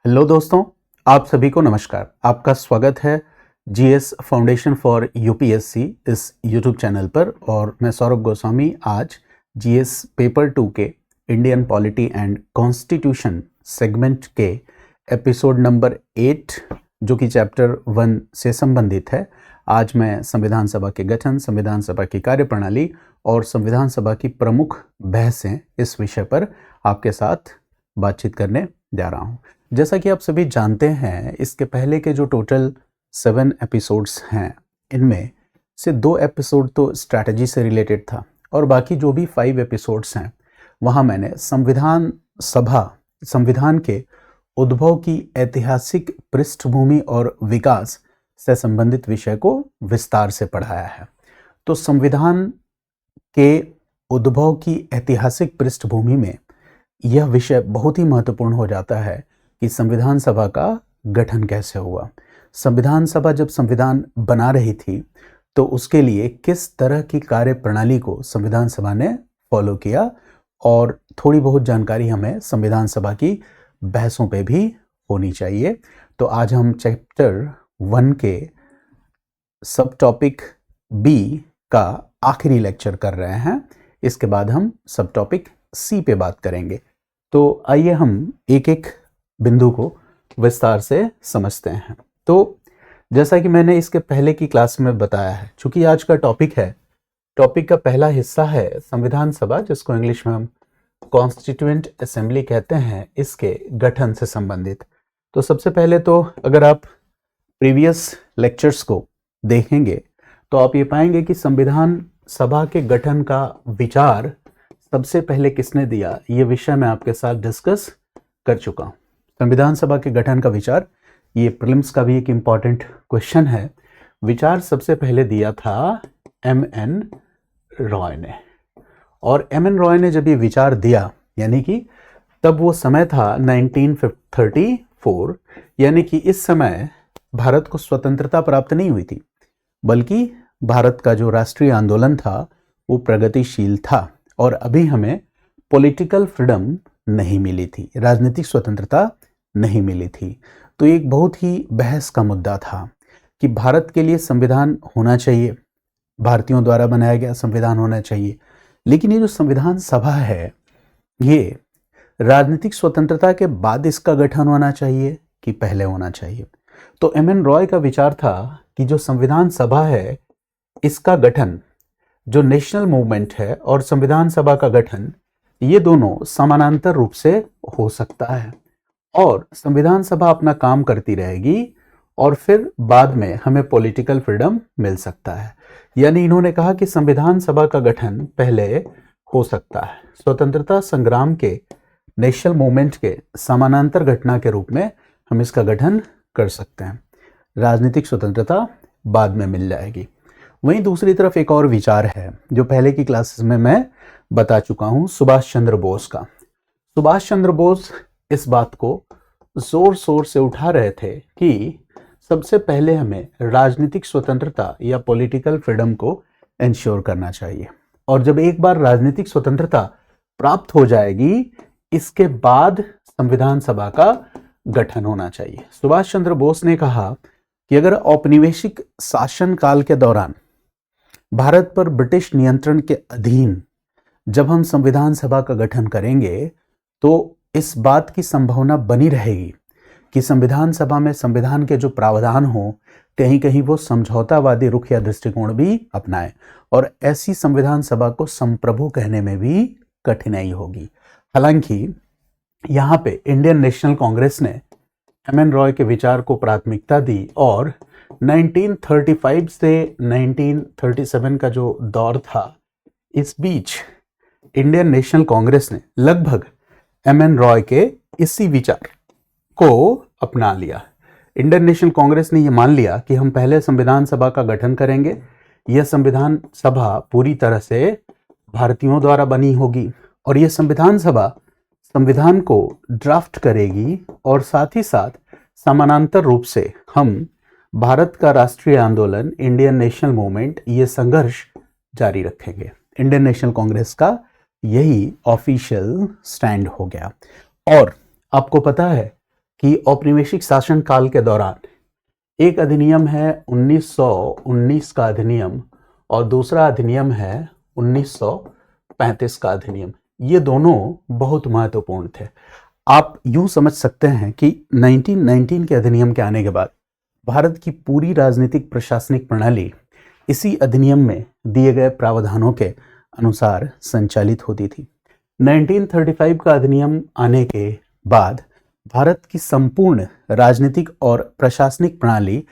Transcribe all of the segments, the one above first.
Hello दोस्तों, आप सभी को नमस्कार। आपका स्वागत है जीएस फाउंडेशन फॉर यूपीएससी इस यूट्यूब चैनल पर। और मैं सौरभ गोस्वामी आज जीएस पेपर 2 के Indian polity and constitution segment के एपिसोड नंबर 8 जो कि चैप्टर 1 से संबंधित है। आज मैं संविधान सभा के गठन, संविधान सभा की कार्यप्रणाली और संविधान सभा की प्रमुख बहसें इस विषय पर आपके साथ बातचीत करने जा रहा हूँ। जैसा कि आप सभी जानते हैं, इसके पहले के जो टोटल 7 एपिसोड्स हैं, इनमें से 2 एपिसोड तो स्ट्रैटेजी से रिलेटेड था और बाकी जो भी 5 एपिसोड्स हैं वहाँ मैंने संविधान के उद्भव की ऐतिहासिक पृष्ठभूमि और विकास से संबंधित विषय को विस्तार से पढ़ाया है। तो संविधान के उद्भव की ऐतिहासिक पृष्ठभूमि में यह विषय बहुत ही महत्वपूर्ण हो जाता है कि संविधान सभा का गठन कैसे हुआ। संविधान सभा जब संविधान बना रही थी तो उसके लिए किस तरह की कार्यप्रणाली को संविधान सभा ने फॉलो किया, और थोड़ी बहुत जानकारी हमें संविधान सभा की बहसों पे भी होनी चाहिए। तो आज हम चैप्टर 1 के सब टॉपिक बी का आखिरी लेक्चर कर रहे हैं। इसके बाद हम सब टॉपिक सी पे बात करेंगे। तो आइए हम एक एक बिंदु को विस्तार से समझते हैं। तो जैसा कि मैंने इसके पहले की क्लास में बताया है, चूंकि आज का टॉपिक का पहला हिस्सा है संविधान सभा, जिसको इंग्लिश में हम कॉन्स्टिट्यूएंट असेंबली कहते हैं, इसके गठन से संबंधित। तो सबसे पहले तो अगर आप प्रीवियस लेक्चर्स को देखेंगे तो आप ये पाएंगे कि संविधान सभा के गठन का विचार सबसे पहले किसने दिया, ये विषय मैं आपके साथ डिस्कस कर चुका हूँ। संविधान सभा के गठन का विचार, ये प्रीलिम्स का भी एक इम्पॉर्टेंट क्वेश्चन है। विचार सबसे पहले दिया था एम.एन. रॉय ने। और एम.एन. रॉय ने जब ये विचार दिया, यानी कि तब वो समय था 1934, यानी कि इस समय भारत को स्वतंत्रता प्राप्त नहीं हुई थी, बल्कि भारत का जो राष्ट्रीय आंदोलन था वो प्रगतिशील था और अभी हमें पॉलिटिकल फ्रीडम नहीं मिली थी, राजनीतिक स्वतंत्रता नहीं मिली थी। तो एक बहुत ही बहस का मुद्दा था कि भारत के लिए संविधान होना चाहिए, भारतीयों द्वारा बनाया गया संविधान होना चाहिए, लेकिन ये जो संविधान सभा है ये राजनीतिक स्वतंत्रता के बाद इसका गठन होना चाहिए कि पहले होना चाहिए। तो एम.एन. रॉय का विचार था कि जो संविधान सभा है इसका गठन, जो नेशनल मूवमेंट है और संविधान सभा का गठन, ये दोनों समानांतर रूप से हो सकता है और संविधान सभा अपना काम करती रहेगी और फिर बाद में हमें पॉलिटिकल फ्रीडम मिल सकता है। यानी इन्होंने कहा कि संविधान सभा का गठन पहले हो सकता है, स्वतंत्रता संग्राम के नेशनल मूवमेंट के समानांतर घटना के रूप में हम इसका गठन कर सकते हैं, राजनीतिक स्वतंत्रता बाद में मिल जाएगी। वहीं दूसरी तरफ एक और विचार है जो पहले की क्लासेस में मैं बता चुका हूं, सुभाष चंद्र बोस का। सुभाष चंद्र बोस इस बात को जोर शोर से उठा रहे थे कि सबसे पहले हमें राजनीतिक स्वतंत्रता या पॉलिटिकल फ्रीडम को इंश्योर करना चाहिए, और जब एक बार राजनीतिक स्वतंत्रता प्राप्त हो जाएगी इसके बाद संविधान सभा का गठन होना चाहिए। सुभाष चंद्र बोस ने कहा कि अगर औपनिवेशिक शासन काल के दौरान भारत पर ब्रिटिश नियंत्रण के अधीन जब हम संविधान सभा का गठन करेंगे तो इस बात की संभावना बनी रहेगी कि संविधान सभा में संविधान के जो प्रावधान हो, कहीं कहीं वो समझौतावादी रुख या दृष्टिकोण भी अपनाए, और ऐसी संविधान सभा को संप्रभु कहने में भी कठिनाई होगी। हालांकि यहाँ पे इंडियन नेशनल कांग्रेस ने एम.एन. रॉय के विचार को प्राथमिकता दी और 1935 से 1937 का जो दौर था, इस बीच इंडियन नेशनल कांग्रेस ने लगभग एम.एन. रॉय के इसी विचार को अपना लिया। इंडियन नेशनल कांग्रेस ने यह मान लिया कि हम पहले संविधान सभा का गठन करेंगे, यह संविधान सभा पूरी तरह से भारतीयों द्वारा बनी होगी और यह संविधान सभा संविधान को ड्राफ्ट करेगी और साथ ही साथ समानांतर रूप से हम भारत का राष्ट्रीय आंदोलन, इंडियन नेशनल मूवमेंट, ये संघर्ष जारी रखेंगे। इंडियन नेशनल कांग्रेस का यही ऑफिशियल स्टैंड हो गया। और आपको पता है कि औपनिवेशिक शासन काल के दौरान एक अधिनियम है 1919 का अधिनियम और दूसरा अधिनियम है 1935 का अधिनियम। ये दोनों बहुत महत्वपूर्ण थे। आप यूं समझ सकते हैं कि 1919 के अधिनियम के आने के बाद भारत की पूरी राजनीतिक प्रशासनिक प्रणाली इसी अधिनियम में दिए गए प्रावधानों के अनुसार संचालित होती थी। 1935 का अधिनियम आने के बाद भारत की संपूर्ण राजनीतिक और प्रशासनिक प्रणाली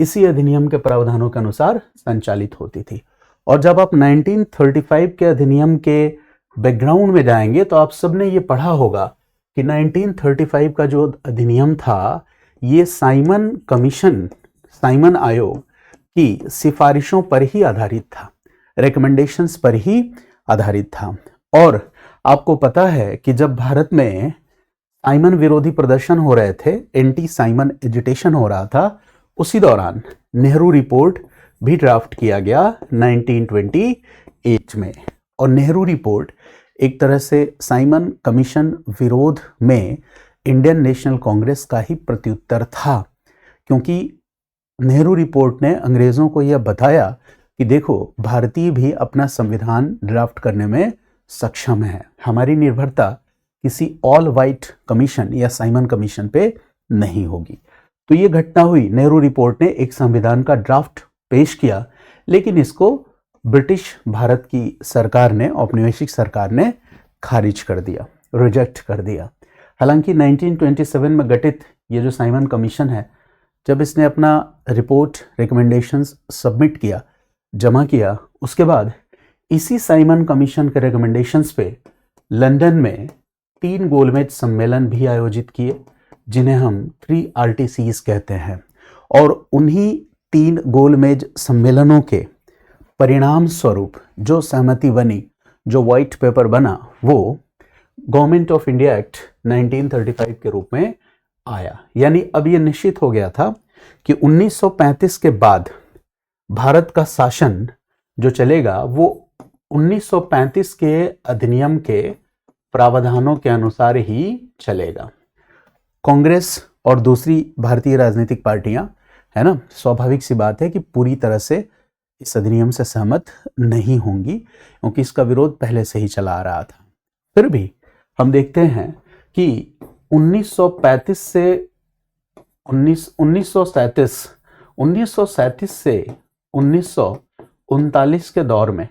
इसी अधिनियम के प्रावधानों के अनुसार संचालित होती थी। और जब आप 1935 के अधिनियम के बैकग्राउंड में जाएंगे तो आप सबने ये पढ़ा होगा कि 1935 का जो अधिनियम था ये साइमन आयोग की सिफारिशों पर ही आधारित था, रिकमेंडेशंस पर ही आधारित था। और आपको पता है कि जब भारत में साइमन विरोधी प्रदर्शन हो रहे थे, एंटी साइमन एजिटेशन हो रहा था, उसी दौरान नेहरू रिपोर्ट भी ड्राफ्ट किया गया 1928 में। और नेहरू रिपोर्ट एक तरह से साइमन कमीशन विरोध में इंडियन नेशनल कांग्रेस का ही प्रत्युत्तर था, क्योंकि नेहरू रिपोर्ट ने अंग्रेजों को यह बताया कि देखो, भारतीय भी अपना संविधान ड्राफ्ट करने में सक्षम है, हमारी निर्भरता किसी ऑल वाइट कमीशन या साइमन कमीशन पे नहीं होगी। तो ये घटना हुई। नेहरू रिपोर्ट ने एक संविधान का ड्राफ्ट पेश किया, लेकिन इसको ब्रिटिश भारत की सरकार ने, औपनिवेशिक सरकार ने खारिज कर दिया, रिजेक्ट कर दिया। हालांकि 1927 में गठित ये जो साइमन कमीशन है, जब इसने अपना रिपोर्ट रिकमेंडेशंस सबमिट किया, जमा किया, उसके बाद इसी साइमन कमीशन के रिकमेंडेशंस पे लंदन में 3 गोलमेज सम्मेलन भी आयोजित किए, जिन्हें हम 3 RTCs कहते हैं। और उन्हीं 3 गोलमेज सम्मेलनों के परिणाम स्वरूप जो सहमति बनी, जो व्हाइट पेपर बना, वो गवर्नमेंट ऑफ इंडिया एक्ट 1935 के रूप में आया। यानी अब ये निश्चित हो गया था कि 1935 के बाद भारत का शासन जो चलेगा वो 1935 के अधिनियम के प्रावधानों के अनुसार ही चलेगा। कांग्रेस और दूसरी भारतीय राजनीतिक पार्टियां, है ना, स्वाभाविक सी बात है कि पूरी तरह से इस अधिनियम से सहमत नहीं होंगी, क्योंकि इसका विरोध पहले से ही चला आ रहा था। फिर भी हम देखते हैं कि 1935 से 1937 से 1939 के दौर में,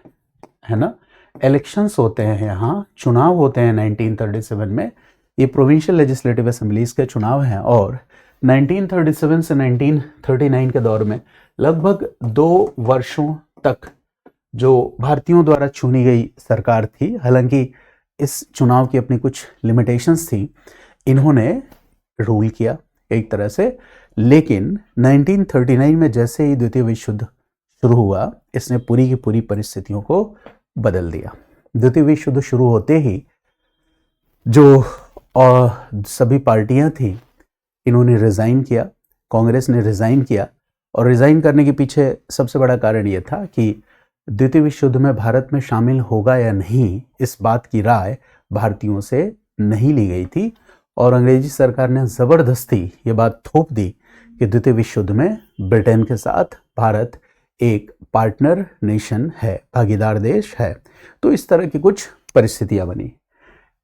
है ना, इलेक्शंस होते हैं, यहाँ चुनाव होते हैं। 1937 में ये प्रोविंशियल लेजिस्लेटिव असेंबलीज के चुनाव हैं। और 1937 से 1939 के दौर में लगभग 2 वर्षों तक जो भारतीयों द्वारा चुनी गई सरकार थी, हालांकि इस चुनाव की अपनी कुछ लिमिटेशंस थी, इन्होंने रूल किया एक तरह से। लेकिन 1939 में जैसे ही द्वितीय विश्व युद्ध शुरू हुआ, इसने पूरी की पूरी परिस्थितियों को बदल दिया। द्वितीय विश्व युद्ध शुरू होते ही जो सभी पार्टियां थी, इन्होंने रिजाइन किया, कांग्रेस ने रिजाइन किया। और रिजाइन करने के पीछे सबसे बड़ा कारण यह था कि द्वितीय विश्व युद्ध में भारत में शामिल होगा या नहीं, इस बात की राय भारतीयों से नहीं ली गई थी। और अंग्रेजी सरकार ने जबरदस्ती ये बात थोप दी कि द्वितीय विश्व युद्ध में ब्रिटेन के साथ भारत एक पार्टनर नेशन है, भागीदार देश है। तो इस तरह की कुछ परिस्थितियां बनी।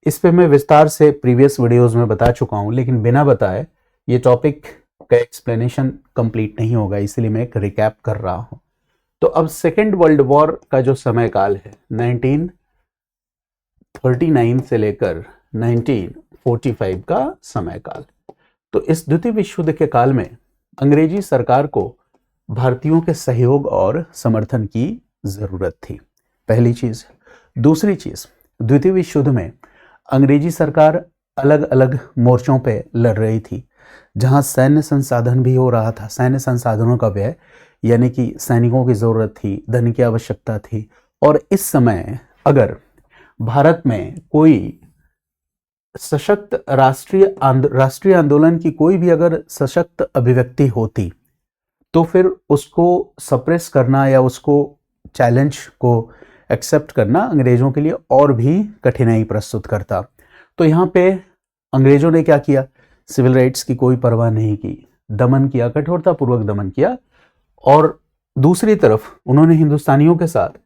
इस पे मैं विस्तार से प्रीवियस वीडियोस में बता चुका हूं, लेकिन बिना बताए ये टॉपिक का एक्सप्लेनेशन कंप्लीट नहीं होगा, इसलिए मैं एक रिकैप कर रहा हूं। तो अब सेकेंड वर्ल्ड वॉर का जो समय काल है, 1939 से लेकर 1945 का समय काल, तो इस द्वितीय विश्व युद्ध के काल में अंग्रेजी सरकार को भारतीयों के सहयोग और समर्थन की जरूरत थी, पहली चीज। दूसरी चीज, द्वितीय विश्व युद्ध में अंग्रेजी सरकार अलग अलग मोर्चों पे लड़ रही थी, जहां सैन्य संसाधन भी हो रहा था, सैन्य संसाधनों का व्यय, यानी कि सैनिकों की जरूरत थी, धन की आवश्यकता थी। और इस समय अगर भारत में कोई सशक्त राष्ट्रीय आंदोलन की कोई भी अगर सशक्त अभिव्यक्ति होती, तो फिर उसको सप्रेस करना या उसको चैलेंज को एक्सेप्ट करना अंग्रेजों के लिए और भी कठिनाई प्रस्तुत करता। तो यहाँ पे अंग्रेजों ने क्या किया, सिविल राइट्स की कोई परवाह नहीं की, दमन किया, कठोरतापूर्वक दमन किया। और दूसरी तरफ उन्होंने हिंदुस्तानियों के साथ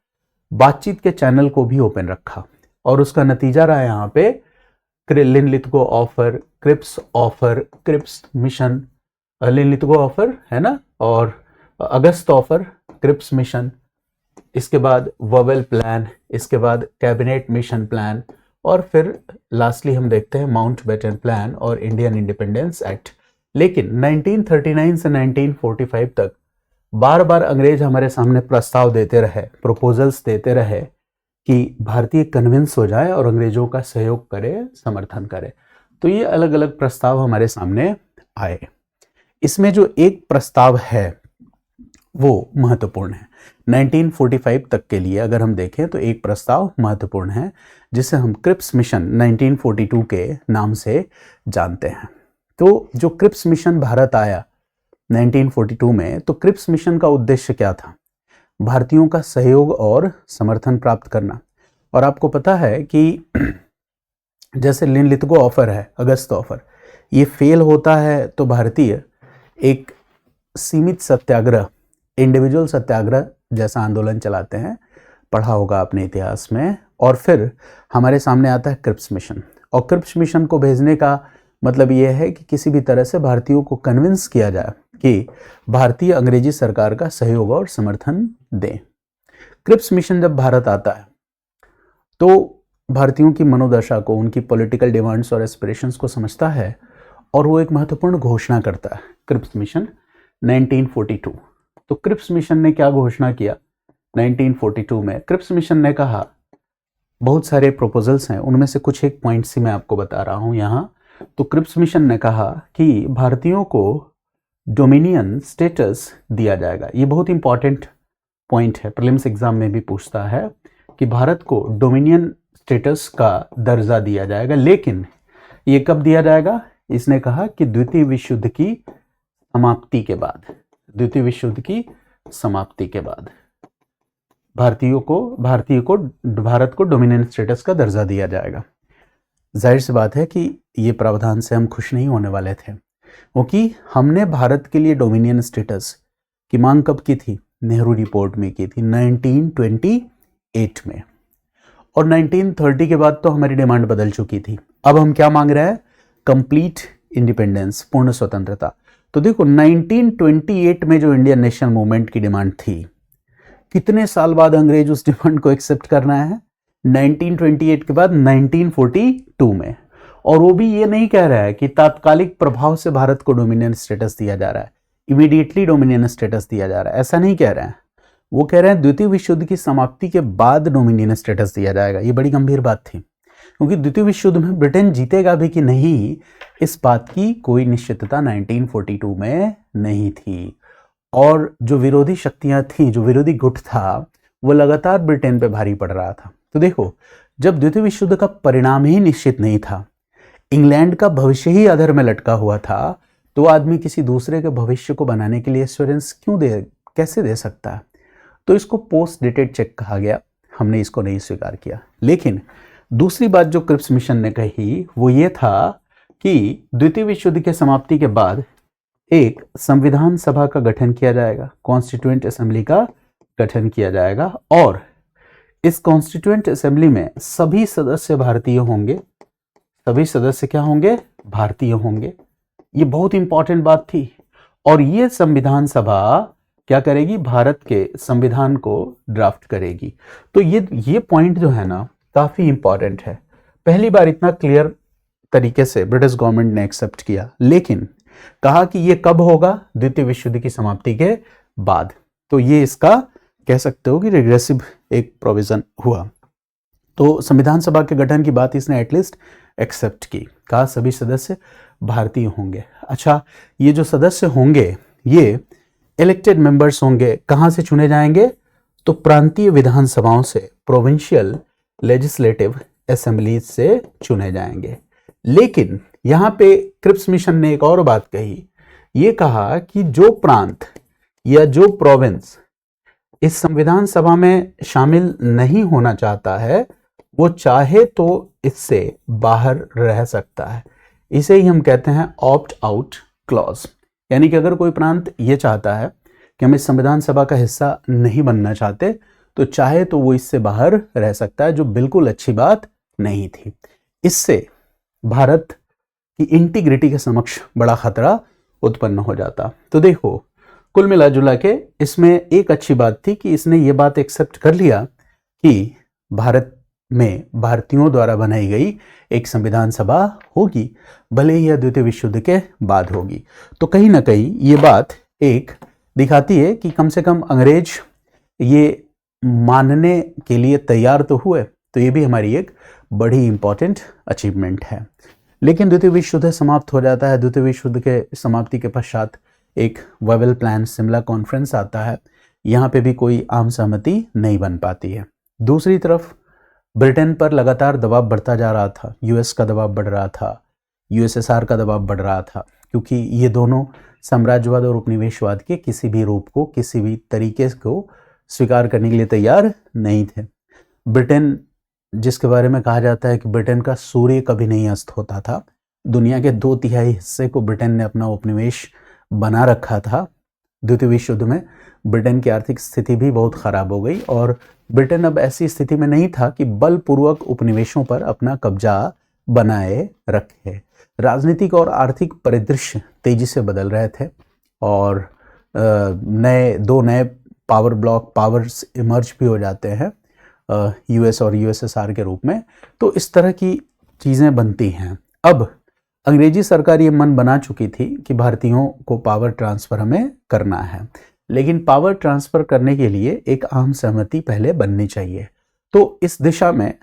बातचीत के चैनल को भी ओपन रखा और उसका नतीजा रहा यहाँ पे Linlithgow offer, Cripps mission, Linlithgow offer है ना, और अगस्त ऑफर, क्रिप्स मिशन, इसके बाद वोवेल प्लान, इसके बाद कैबिनेट मिशन प्लान, और फिर लास्टली हम देखते हैं माउंटबेटन प्लान और इंडियन इंडिपेंडेंस एक्ट। लेकिन 1939 से 1945 तक बार बार अंग्रेज हमारे सामने प्रस्ताव देते रहे, प्रपोजल्स देते रहे कि भारतीय कन्विंस हो जाए और अंग्रेजों का सहयोग करे, समर्थन करे। तो ये अलग अलग प्रस्ताव हमारे सामने आए। इसमें जो एक प्रस्ताव है वो महत्वपूर्ण है। 1945 तक के लिए अगर हम देखें तो एक प्रस्ताव महत्वपूर्ण है जिसे हम क्रिप्स मिशन 1942 के नाम से जानते हैं। तो जो क्रिप्स मिशन भारत आया 1942 में, तो क्रिप्स मिशन का उद्देश्य क्या था? भारतीयों का सहयोग और समर्थन प्राप्त करना। और आपको पता है कि जैसे लिनलिथगो ऑफर है, अगस्त ऑफर, ये फेल होता है तो भारतीय एक सीमित सत्याग्रह, इंडिविजुअल सत्याग्रह जैसा आंदोलन चलाते हैं, पढ़ा होगा अपने इतिहास में। और फिर हमारे सामने आता है क्रिप्स मिशन, और क्रिप्स मिशन को भेजने का मतलब यह है कि किसी भी तरह से भारतीयों को कन्विंस किया जाए कि भारतीय अंग्रेजी सरकार का सहयोग और समर्थन दें। क्रिप्स मिशन जब भारत आता है तो भारतीयों की मनोदशा को, उनकी पॉलिटिकल डिमांड्स और एस्पिरेशंस को समझता है और वो एक महत्वपूर्ण घोषणा करता है। Cripps mission 1942। तो क्रिप्स मिशन ने क्या घोषणा किया 1942 में? क्रिप्स मिशन ने कहा, बहुत सारे प्रपोजल्स हैं, उनमें से कुछ एक पॉइंट्स ही मैं आपको बता रहा हूं यहाँ। तो क्रिप्स मिशन ने कहा कि भारतीयों को डोमिनियन स्टेटस दिया जाएगा। ये बहुत इंपॉर्टेंट पॉइंट है, प्रीलिम्स एग्जाम में भी पूछता है कि भारत को डोमिनियन स्टेटस का दर्जा दिया जाएगा। लेकिन ये कब दिया जाएगा? इसने कहा कि द्वितीय विश्व युद्ध की समाप्ति के बाद, द्वितीय विश्व युद्ध की समाप्ति के बाद भारत को डोमिनियन स्टेटस का दर्जा दिया जाएगा। जाहिर सी बात है कि ये प्रावधान से हम खुश नहीं होने वाले थे, क्योंकि हमने भारत के लिए डोमिनियन स्टेटस की मांग कब की थी? नेहरू रिपोर्ट में की थी 1928 में, और 1930 के बाद तो हमारी डिमांड बदल चुकी थी। अब हम क्या मांग रहे हैं? कंप्लीट इंडिपेंडेंस, पूर्ण स्वतंत्रता। तो देखो 1928 में जो इंडियन नेशनल मूवमेंट की डिमांड थी, कितने साल बाद अंग्रेज उस डिमांड को एक्सेप्ट करना है? 1928 के बाद 1942 में। और वो भी ये नहीं कह रहा है कि तात्कालिक प्रभाव से भारत को डोमिनियन स्टेटस दिया जा रहा है, इमीडिएटली डोमिनियन स्टेटस दिया जा रहा है, ऐसा नहीं कह रहे हैं। वो कह रहे हैं द्वितीय विश्व युद्ध की समाप्ति के बाद डोमिनियन स्टेटस दिया जाएगा। ये बड़ी गंभीर बात थी, क्योंकि द्वितीय विश्व युद्ध में ब्रिटेन जीतेगा भी कि नहीं, इस बात की कोई निश्चितता 1942 में नहीं थी। और जो विरोधी शक्तियां थी, जो विरोधी गुट था, वो लगातार ब्रिटेन पे भारी पड़ रहा था। तो देखो, जब द्वितीय विश्व युद्ध का परिणाम ही निश्चित नहीं था, इंग्लैंड का भविष्य ही अधर में लटका हुआ था, तो आदमी किसी दूसरे के भविष्य को बनाने के लिए एश्योरेंस कैसे दे सकता है? तो इसको पोस्ट डेटेड चेक कहा गया, हमने इसको नहीं स्वीकार किया। लेकिन दूसरी बात जो क्रिप्स मिशन ने कही वो ये था कि द्वितीय विश्व युद्ध के समाप्ति के बाद एक संविधान सभा का गठन किया जाएगा, कॉन्स्टिट्यूएंट असेंबली का गठन किया जाएगा, और इस कॉन्स्टिट्यूएंट असेंबली में सभी सदस्य भारतीय होंगे। सभी सदस्य क्या होंगे? भारतीय होंगे। ये बहुत इंपॉर्टेंट बात थी। और ये संविधान सभा क्या करेगी? भारत के संविधान को ड्राफ्ट करेगी। तो ये पॉइंट जो है ना, काफी इंपॉर्टेंट है। पहली बार इतना क्लियर तरीके से ब्रिटिश गवर्नमेंट ने एक्सेप्ट किया, लेकिन कहा कि ये कब होगा? द्वितीय विश्व युद्ध की समाप्ति के बाद। तो ये इसका कह सकते हो कि रिग्रेसिव एक प्रोविजन हुआ। तो संविधान सभा के गठन की बात इसने एटलीस्ट एक्सेप्ट की, कहा सभी सदस्य भारतीय होंगे। अच्छा, ये जो सदस्य होंगे ये इलेक्टेड मेंबर्स होंगे। कहां से चुने जाएंगे? तो प्रांतीय विधानसभाओं से, प्रोविंशियल लेजिस्लेटिव असेंबलीज से चुने जाएंगे। लेकिन यहां पे क्रिप्स मिशन ने एक और बात कही, ये कहा कि जो प्रांत या जो प्रोविंस इस संविधान सभा में शामिल नहीं होना चाहता है, वो चाहे तो इससे बाहर रह सकता है। इसे ही हम कहते हैं ऑप्ट आउट क्लॉज। यानी कि अगर कोई प्रांत ये चाहता है कि हम इस संविधान सभा का हिस्सा नहीं बनना चाहते, तो चाहे तो वो इससे बाहर रह सकता है, जो बिल्कुल अच्छी बात नहीं थी। इससे भारत की इंटीग्रिटी के समक्ष बड़ा खतरा उत्पन्न हो जाता। तो देखो, कुल मिला जुला के इसमें एक अच्छी बात थी कि इसने ये बात एक्सेप्ट कर लिया कि भारत में भारतीयों द्वारा बनाई गई एक संविधान सभा होगी, भले ही यह द्वितीय विश्व युद्ध के बाद होगी। तो कहीं ना कहीं ये बात एक दिखाती है कि कम से कम अंग्रेज ये मानने के लिए तैयार तो हुए, तो ये भी हमारी एक बड़ी इंपॉर्टेंट अचीवमेंट है। लेकिन द्वितीय विश्व युद्ध समाप्त हो जाता है। द्वितीय विश्व युद्ध के समाप्ति के पश्चात एक वावेल प्लान शिमला कॉन्फ्रेंस आता है। यहाँ पे भी कोई आम सहमति नहीं बन पाती है। दूसरी तरफ ब्रिटेन पर लगातार दबाव बढ़ता जा रहा था, यूएस का दबाव बढ़ रहा था, यूएसएसआर का दबाव बढ़ रहा था, क्योंकि ये दोनों साम्राज्यवाद और उपनिवेशवाद के किसी भी रूप को, किसी भी तरीके को स्वीकार करने के लिए तैयार नहीं थे। ब्रिटेन, जिसके बारे में कहा जाता है कि ब्रिटेन का सूर्य कभी नहीं अस्त होता था, दुनिया के 2/3 हिस्से को ब्रिटेन ने अपना उपनिवेश बना रखा था। द्वितीय विश्व युद्ध में ब्रिटेन की आर्थिक स्थिति भी बहुत खराब हो गई और ब्रिटेन अब ऐसी स्थिति में नहीं था कि बलपूर्वक उपनिवेशों पर अपना कब्जा बनाए रखे। राजनीतिक और आर्थिक परिदृश्य तेजी से बदल रहे थे और दो नए पावर ब्लॉक पावर्स इमर्ज भी हो जाते हैं, यूएस और यूएसएसआर के रूप में। तो इस तरह की चीज़ें बनती हैं। अब अंग्रेजी सरकार ये मन बना चुकी थी कि भारतीयों को पावर ट्रांसफ़र हमें करना है, लेकिन पावर ट्रांसफ़र करने के लिए एक आम सहमति पहले बननी चाहिए। तो इस दिशा में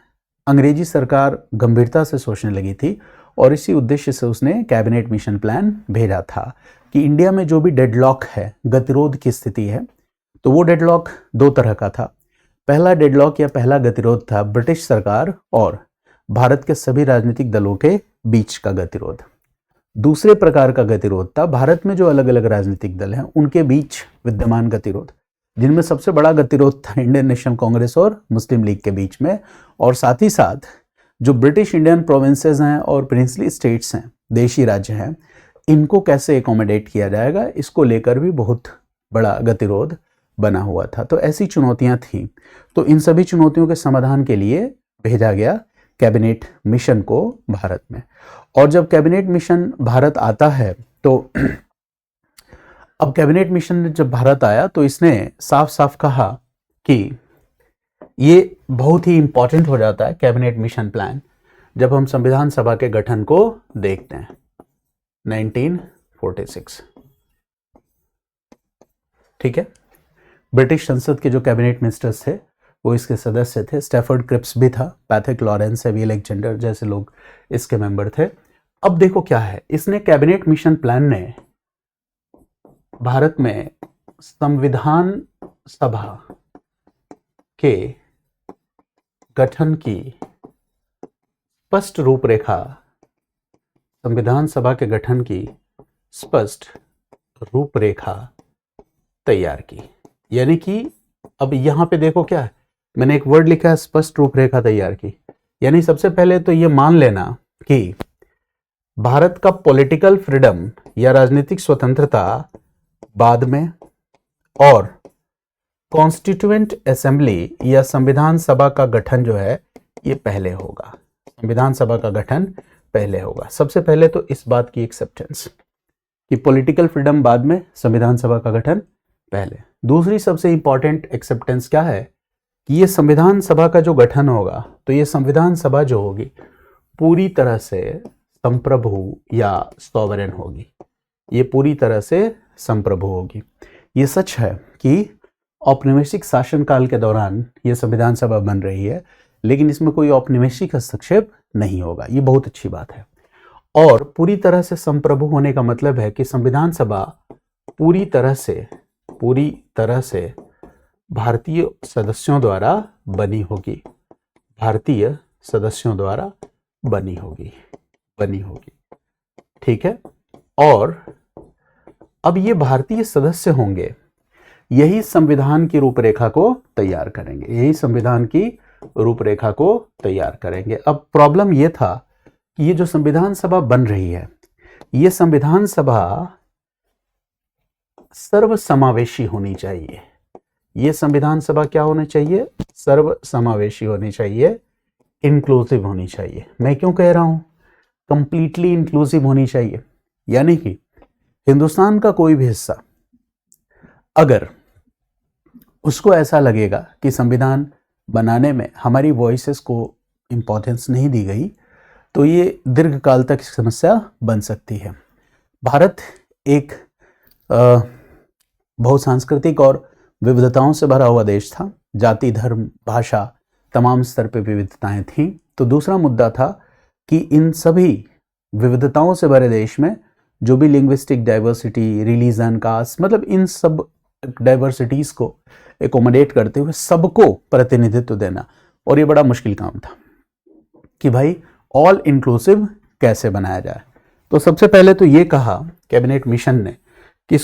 अंग्रेजी सरकार गंभीरता से सोचने लगी थी और इसी उद्देश्य से उसने कैबिनेट मिशन प्लान भेजा था कि इंडिया में जो भी डेडलॉक है, गतिरोध की स्थिति है, तो वो डेडलॉक 2 तरह का था। पहला डेडलॉक या पहला गतिरोध था ब्रिटिश सरकार और भारत के सभी राजनीतिक दलों के बीच का गतिरोध। दूसरे प्रकार का गतिरोध था भारत में जो अलग अलग राजनीतिक दल हैं उनके बीच विद्यमान गतिरोध, जिनमें सबसे बड़ा गतिरोध था इंडियन नेशनल कांग्रेस और मुस्लिम लीग के बीच में। और साथ ही साथ जो ब्रिटिश इंडियन प्रोविंसेस हैं और प्रिंसली स्टेट्स हैं, देशी राज्य हैं, इनको कैसे एकोमोडेट किया जाएगा, इसको लेकर भी बहुत बड़ा गतिरोध बना हुआ था। तो ऐसी चुनौतियां थीं। तो इन सभी चुनौतियों के समाधान के लिए भेजा गया कैबिनेट मिशन को भारत में। और जब कैबिनेट मिशन भारत आता है, तो अब कैबिनेट मिशन जब भारत आया तो इसने साफ साफ कहा कि ये बहुत ही इंपॉर्टेंट हो जाता है कैबिनेट मिशन प्लान जब हम संविधान सभा के गठन को देखते हैं। 1946, ठीक है। ब्रिटिश संसद के जो कैबिनेट मिनिस्टर्स थे वो इसके सदस्य थे। स्टैफर्ड क्रिप्स भी था, पैथिक लॉरेंस, सेवी अलेक्जेंडर जैसे लोग इसके मेंबर थे। अब देखो क्या है, इसने कैबिनेट मिशन प्लान ने भारत में संविधान सभा के गठन की स्पष्ट रूपरेखा, संविधान सभा के गठन की स्पष्ट रूपरेखा तैयार की। यानी कि अब यहां पे देखो क्या है, मैंने एक वर्ड लिखा है, स्पष्ट रूपरेखा तैयार की। यानी सबसे पहले तो ये मान लेना कि भारत का पॉलिटिकल फ्रीडम या राजनीतिक स्वतंत्रता बाद में और कॉन्स्टिट्यूएंट असेंबली या संविधान सभा का गठन जो है ये पहले होगा। संविधान सभा का गठन पहले होगा। सबसे पहले तो इस बात की एक्सेप्टेंस कि पॉलिटिकल फ्रीडम बाद में, संविधान सभा का गठन पहले। दूसरी सबसे इंपॉर्टेंट एक्सेप्टेंस क्या है कि ये संविधान सभा का जो गठन होगा, तो ये संविधान सभा जो होगी पूरी तरह से संप्रभु या सॉवरेन होगी। ये पूरी तरह से संप्रभु होगी। ये सच है कि औपनिवेशिक शासनकाल के दौरान ये संविधान सभा बन रही है, लेकिन इसमें कोई औपनिवेशिक हस्तक्षेप नहीं होगा। ये बहुत अच्छी बात है। और पूरी तरह से संप्रभु होने का मतलब है कि संविधान सभा पूरी तरह से भारतीय सदस्यों द्वारा बनी होगी। भारतीय सदस्यों द्वारा बनी होगी। ठीक है। और अब ये भारतीय सदस्य होंगे, यही संविधान की रूपरेखा को तैयार करेंगे। अब प्रॉब्लम ये था कि ये जो संविधान सभा बन रही है, ये संविधान सभा सर्वसमावेशी होनी चाहिए। ये संविधान सभा क्या होनी चाहिए? सर्वसमावेशी होनी चाहिए, इंक्लूसिव होनी चाहिए। मैं क्यों कह रहा हूं कंप्लीटली इंक्लूसिव होनी चाहिए? यानी कि हिंदुस्तान का कोई भी हिस्सा अगर उसको ऐसा लगेगा कि संविधान बनाने में हमारी वॉइसेस को इंपॉर्टेंस नहीं दी गई, तो ये दीर्घकाल तक समस्या बन सकती है। भारत एक बहुसांस्कृतिक और विविधताओं से भरा हुआ देश था। जाति, धर्म, भाषा, तमाम स्तर पे विविधताएं थीं। तो दूसरा मुद्दा था कि इन सभी विविधताओं से भरे देश में जो भी लिंग्विस्टिक डाइवर्सिटी, रिलीजन, कास्ट, मतलब इन सब डाइवर्सिटीज को एकोमोडेट करते हुए सबको प्रतिनिधित्व देना, और ये बड़ा मुश्किल काम था कि भाई ऑल इंक्लूसिव कैसे बनाया जाए। तो सबसे पहले तो ये कहा कैबिनेट मिशन ने कि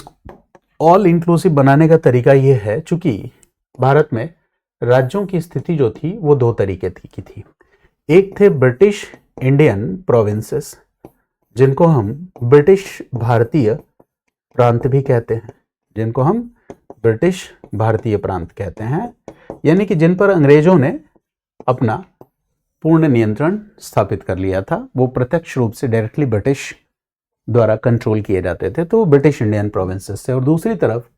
ऑल इंक्लूसिव बनाने का तरीका ये है, चूंकि भारत में राज्यों की स्थिति जो थी वो दो तरीके की थी। एक थे ब्रिटिश इंडियन प्रोविंसेस, जिनको हम ब्रिटिश भारतीय प्रांत भी कहते हैं, जिनको हम ब्रिटिश भारतीय प्रांत कहते हैं, यानी कि जिन पर अंग्रेजों ने अपना पूर्ण नियंत्रण स्थापित कर लिया था। वो प्रत्यक्ष रूप से डायरेक्टली ब्रिटिश द्वारा कंट्रोल किए जाते थे, तो ब्रिटिश इंडियन प्रोविंसेस थे। और दूसरी तरफ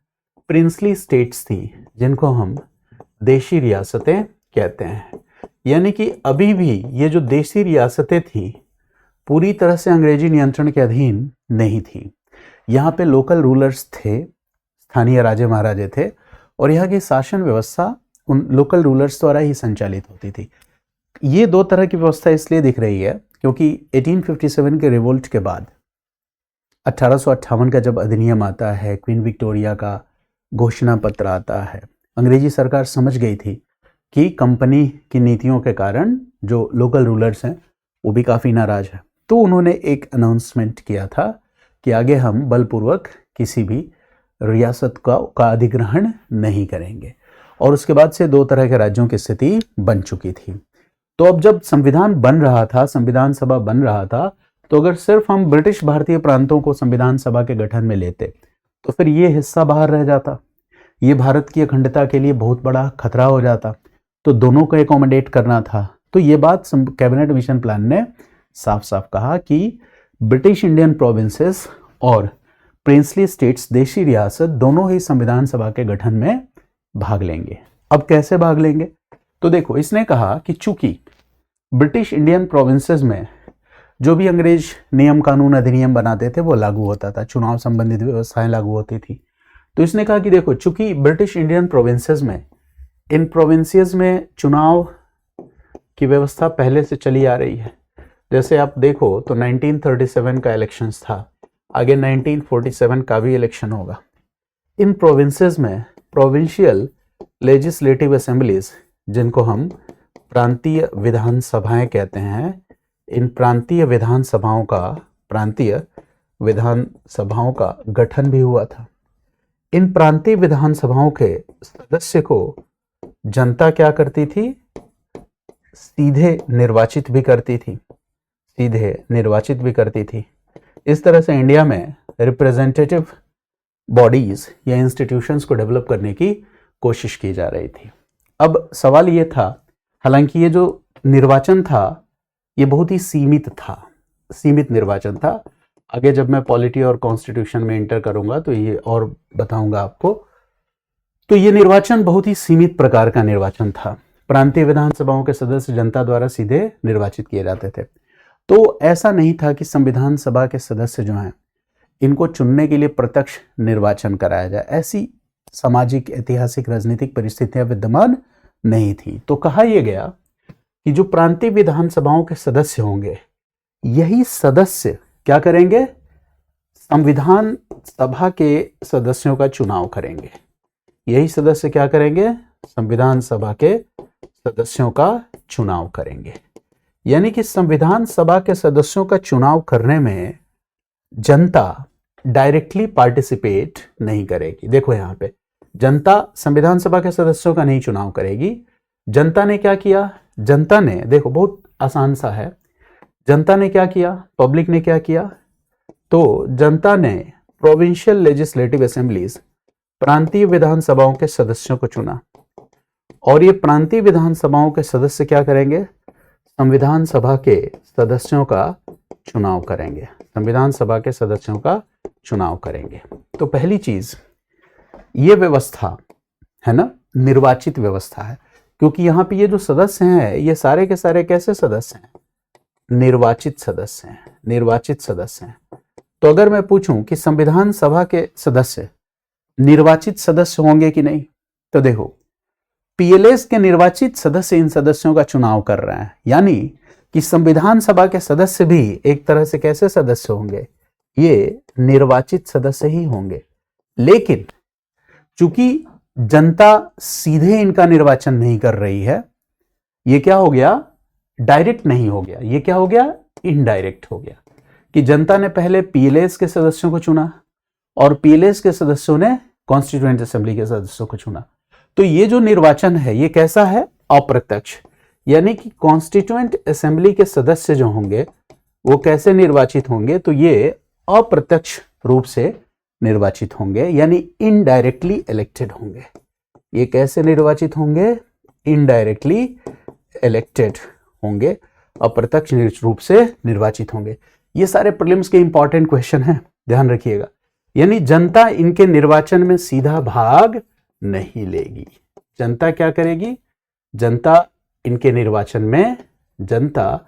प्रिंसली स्टेट्स थी, जिनको हम देशी रियासतें कहते हैं। यानी कि अभी भी ये जो देशी रियासतें थी पूरी तरह से अंग्रेजी नियंत्रण के अधीन नहीं थी। यहाँ पे लोकल रूलर्स थे, स्थानीय राजे महाराजे थे, और यहाँ की शासन व्यवस्था उन लोकल रूलर्स द्वारा ही संचालित होती थी। ये दो तरह की व्यवस्था इसलिए दिख रही है क्योंकि 1857 के रिवोल्ट के बाद 1858 का जब अधिनियम आता है, क्वीन विक्टोरिया का घोषणा पत्र आता है, अंग्रेजी सरकार समझ गई थी कि कंपनी की नीतियों के कारण जो लोकल रूलर्स हैं वो भी काफ़ी नाराज है। तो उन्होंने एक अनाउंसमेंट किया था कि आगे हम बलपूर्वक किसी भी रियासत का अधिग्रहण नहीं करेंगे। और उसके बाद से दो तरह के राज्यों की स्थिति बन चुकी थी। तो अब जब संविधान बन रहा था, संविधान सभा बन रहा था, तो अगर सिर्फ हम ब्रिटिश भारतीय प्रांतों को संविधान सभा के गठन में लेते तो फिर ये हिस्सा बाहर रह जाता। ये भारत की अखंडता के लिए बहुत बड़ा खतरा हो जाता। तो दोनों को एकोमोडेट करना था। तो ये बात कैबिनेट मिशन प्लान ने साफ साफ कहा कि ब्रिटिश इंडियन प्रोविंसेस और प्रिंसली स्टेट्स, देशी रियासत, दोनों ही संविधान सभा के गठन में भाग लेंगे। अब कैसे भाग लेंगे? तो देखो, इसने कहा कि चूंकि ब्रिटिश इंडियन प्रोविंसेस में जो भी अंग्रेज नियम, कानून, अधिनियम बनाते थे वो लागू होता था, चुनाव संबंधित व्यवस्थाएं लागू होती थी। तो इसने कहा कि देखो, चूंकि ब्रिटिश इंडियन प्रोविंसेस में, इन प्रोविंसेस में चुनाव की व्यवस्था पहले से चली आ रही है। जैसे आप देखो तो 1937 का इलेक्शंस था, आगे 1947 का भी इलेक्शन होगा। इन प्रोविंसेस में प्रोविंशियल लेजिस्लेटिव असेंबलीज, जिनको हम प्रांतीय विधानसभाएं कहते हैं, इन प्रांतीय विधानसभाओं का गठन भी हुआ था। इन प्रांतीय विधानसभाओं के सदस्य को जनता क्या करती थी? सीधे निर्वाचित भी करती थी। इस तरह से इंडिया में रिप्रेजेंटेटिव बॉडीज या इंस्टीट्यूशंस को डेवलप करने की कोशिश की जा रही थी। अब सवाल ये था, हालांकि ये जो निर्वाचन था ये बहुत ही सीमित निर्वाचन था। आगे जब मैं पॉलिटी और कॉन्स्टिट्यूशन में एंटर करूंगा तो ये और बताऊंगा आपको। तो ये निर्वाचन बहुत ही सीमित प्रकार का निर्वाचन था। प्रांतीय विधानसभाओं के सदस्य जनता द्वारा सीधे निर्वाचित किए जाते थे। तो ऐसा नहीं था कि संविधान सभा के सदस्य जो हैं इनको चुनने के लिए प्रत्यक्ष निर्वाचन कराया जाए। ऐसी सामाजिक, ऐतिहासिक, राजनीतिक परिस्थितियां विद्यमान नहीं थी। तो कहा यह गया कि जो प्रांतीय विधानसभाओं के सदस्य होंगे, यही सदस्य क्या करेंगे? संविधान सभा के सदस्यों का चुनाव करेंगे। यही सदस्य क्या करेंगे? संविधान सभा के सदस्यों का चुनाव करेंगे। यानी कि संविधान सभा के सदस्यों का चुनाव करने में जनता डायरेक्टली पार्टिसिपेट नहीं करेगी। देखो, यहां पे जनता संविधान सभा के सदस्यों का नहीं चुनाव करेगी। जनता ने क्या किया? जनता ने, देखो बहुत आसान सा है, जनता ने क्या किया, पब्लिक ने क्या किया, तो जनता ने प्रोविंशियल लेजिस्लेटिव असेंबलीज, प्रांतीय विधानसभाओं के सदस्यों को चुना, और ये प्रांतीय विधानसभाओं के सदस्य क्या करेंगे, संविधान सभा के सदस्यों का चुनाव करेंगे, संविधान सभा के सदस्यों का चुनाव करेंगे। तो पहली चीज, ये व्यवस्था है ना, निर्वाचित व्यवस्था है, क्योंकि यहाँ पे ये जो सदस्य हैं ये सारे के सारे कैसे सदस्य हैं, निर्वाचित सदस्य हैं, निर्वाचित सदस्य हैं। तो अगर मैं पूछूं कि संविधान सभा के सदस्य निर्वाचित सदस्य होंगे कि नहीं, तो देखो पीएलएस के निर्वाचित सदस्य इन सदस्यों का चुनाव कर रहे हैं, यानी कि संविधान सभा के सदस्य भी एक तरह से कैसे सदस्य होंगे, ये निर्वाचित सदस्य ही होंगे। लेकिन चूंकि जनता सीधे इनका निर्वाचन नहीं कर रही है, ये क्या हो गया, डायरेक्ट नहीं हो गया, ये क्या हो गया, इनडायरेक्ट हो गया, कि जनता ने पहले पीएलएस के सदस्यों को चुना और पीएलएस के सदस्यों ने कॉन्स्टिट्यूएंट असेंबली के सदस्यों को चुना। तो ये जो निर्वाचन है ये कैसा है, अप्रत्यक्ष, यानी कि कॉन्स्टिट्यूएंट असेंबली के सदस्य जो होंगे वो कैसे निर्वाचित होंगे, तो ये अप्रत्यक्ष रूप से निर्वाचित होंगे, यानी इनडायरेक्टली इलेक्टेड होंगे। ये कैसे निर्वाचित होंगे, इनडायरेक्टली इलेक्टेड होंगे, अप्रत्यक्ष रूप से निर्वाचित होंगे। ये सारे प्रीलिम्स के इंपॉर्टेंट क्वेश्चन हैं, ध्यान रखिएगा। यानी जनता इनके निर्वाचन में सीधा भाग नहीं लेगी। जनता क्या करेगी, जनता इनके निर्वाचन में, जनता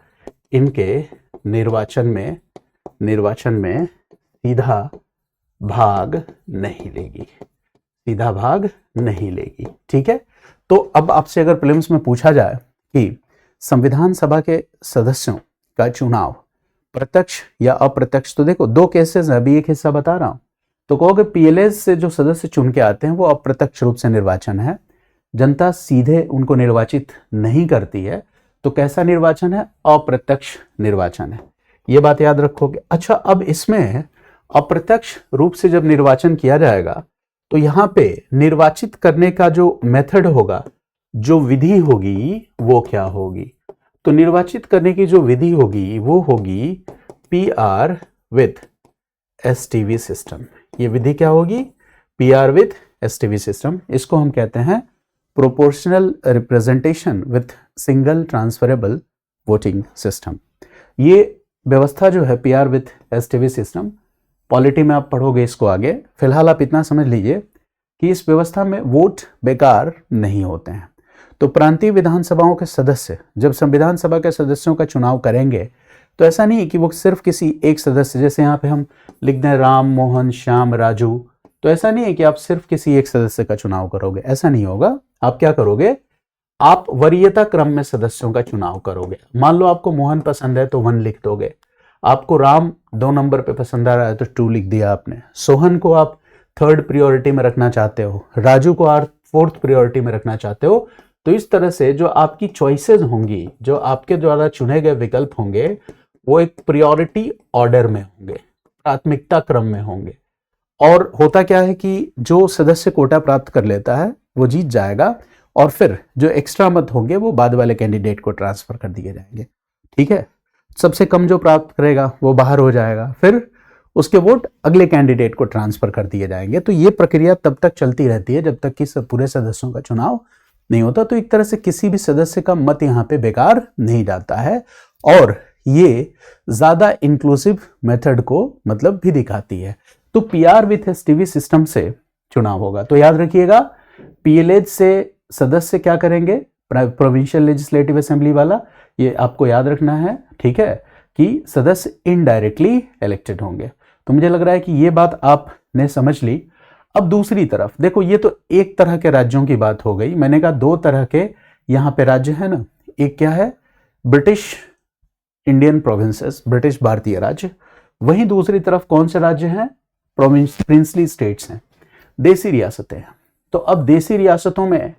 इनके निर्वाचन में सीधा भाग नहीं लेगी, सीधा भाग नहीं लेगी। ठीक है, तो अब आपसे अगर प्रीलिम्स में पूछा जाए कि संविधान सभा के सदस्यों का चुनाव प्रत्यक्ष या अप्रत्यक्ष, तो देखो दो केसेस है, अभी एक हिस्सा बता रहा हूं। तो कहोगे पीएलएस से जो सदस्य चुन के आते हैं वो अप्रत्यक्ष रूप से निर्वाचन है, जनता सीधे उनको निर्वाचित नहीं करती है, तो कैसा निर्वाचन है, अप्रत्यक्ष निर्वाचन है। ये बात याद रखोगे। अच्छा, अब इसमें अप्रत्यक्ष रूप से जब निर्वाचन किया जाएगा तो यहां पे निर्वाचित करने का जो मेथड होगा, जो विधि होगी वो क्या होगी, तो निर्वाचित करने की जो विधि होगी वो होगी पीआर विथ एसटीवी सिस्टम। ये विधि क्या होगी, पीआर विथ एसटीवी सिस्टम। इसको हम कहते हैं proportional representation with single transferable voting system. ये व्यवस्था जो है PR with STV system, polity में आप पढ़ोगे इसको आगे। फिलहाल आप इतना समझ लीजिए कि इस व्यवस्था में वोट बेकार नहीं होते हैं। तो प्रांतीय विधानसभाओं के सदस्य जब संविधान सभा के सदस्यों का चुनाव करेंगे तो ऐसा नहीं है कि वो सिर्फ किसी एक सदस्य, जैसे यहाँ पे हम लिख दें राम, मोहन, श्याम, राजू, तो ऐसा नहीं है कि आप सिर्फ किसी एक सदस्य का चुनाव करोगे, ऐसा नहीं होगा। आप क्या करोगे, आप वरीयता क्रम में सदस्यों का चुनाव करोगे। मान लो आपको मोहन पसंद है तो 1 लिख दोगे, आपको राम 2 नंबर पे पसंद आ रहा है तो 2 लिख दिया आपने, सोहन को आप 3rd प्रायोरिटी में रखना चाहते हो, राजू को आप 4th प्रायोरिटी में रखना चाहते हो। तो इस तरह से जो आपकी चॉइसेस होंगी, जो आपके द्वारा चुने गए विकल्प होंगे, वो एक प्रायोरिटी ऑर्डर में होंगे, प्राथमिकता क्रम में होंगे। और होता क्या है कि जो सदस्य कोटा प्राप्त कर लेता है वो जीत जाएगा, और फिर जो एक्स्ट्रा मत होंगे वो बाद वाले कैंडिडेट को ट्रांसफर कर दिए जाएंगे। ठीक है, सबसे कम जो प्राप्त करेगा वो बाहर हो जाएगा, फिर उसके वोट अगले कैंडिडेट को ट्रांसफर कर दिए जाएंगे। तो ये प्रक्रिया तब तक चलती रहती है जब तक कि पूरे सदस्यों का चुनाव नहीं होता। तो एक तरह से किसी भी सदस्य का मत यहाँ पे बेकार नहीं जाता है, और ये ज्यादा इंक्लूसिव मेथड को मतलब भी दिखाती है। तो पीआर विथ एसटीवी सिस्टम से चुनाव होगा। तो याद रखिएगा, पीएलएच से सदस्य क्या करेंगे, प्रोविंशियल लेजिस्लेटिव असेंबली वाला, ये आपको याद रखना है। ठीक है, कि सदस्य इनडायरेक्टली इलेक्टेड होंगे। तो मुझे लग रहा है कि ये बात आपने समझ ली। अब दूसरी तरफ देखो, ये तो एक तरह के राज्यों की बात हो गई। मैंने कहा 2 तरह के यहाँ पे राज्य है ना, एक क्या है, ब्रिटिश इंडियन प्रोविंसेस, ब्रिटिश भारतीय राज्य, वहीं दूसरी तरफ कौन से राज्य हैं, प्रिंसली स्टेट्स हैं, देसी रियासतें हैं। तो अब देसी रियासतों में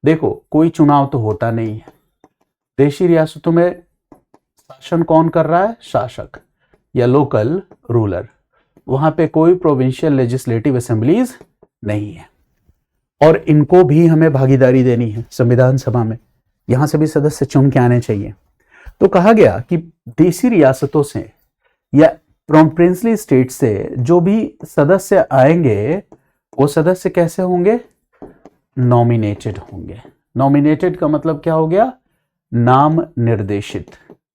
देखो कोई चुनाव तो होता नहीं है। देशी रियासतों में शासन कौन कर रहा है, शासक या लोकल रूलर। वहां पे कोई प्रोविंशियल लेजिस्लेटिव असेंबलीज नहीं है, और इनको भी हमें भागीदारी देनी है संविधान सभा में। यहां से भी सदस्य चुन के आने चाहिए। तो कहा गया कि देशी रियासतों से या प्रिंसली स्टेट से जो भी सदस्य आएंगे वो सदस्य कैसे होंगे? नॉमिनेटेड होंगे। नॉमिनेटेड का मतलब क्या हो गया? नाम निर्देशित।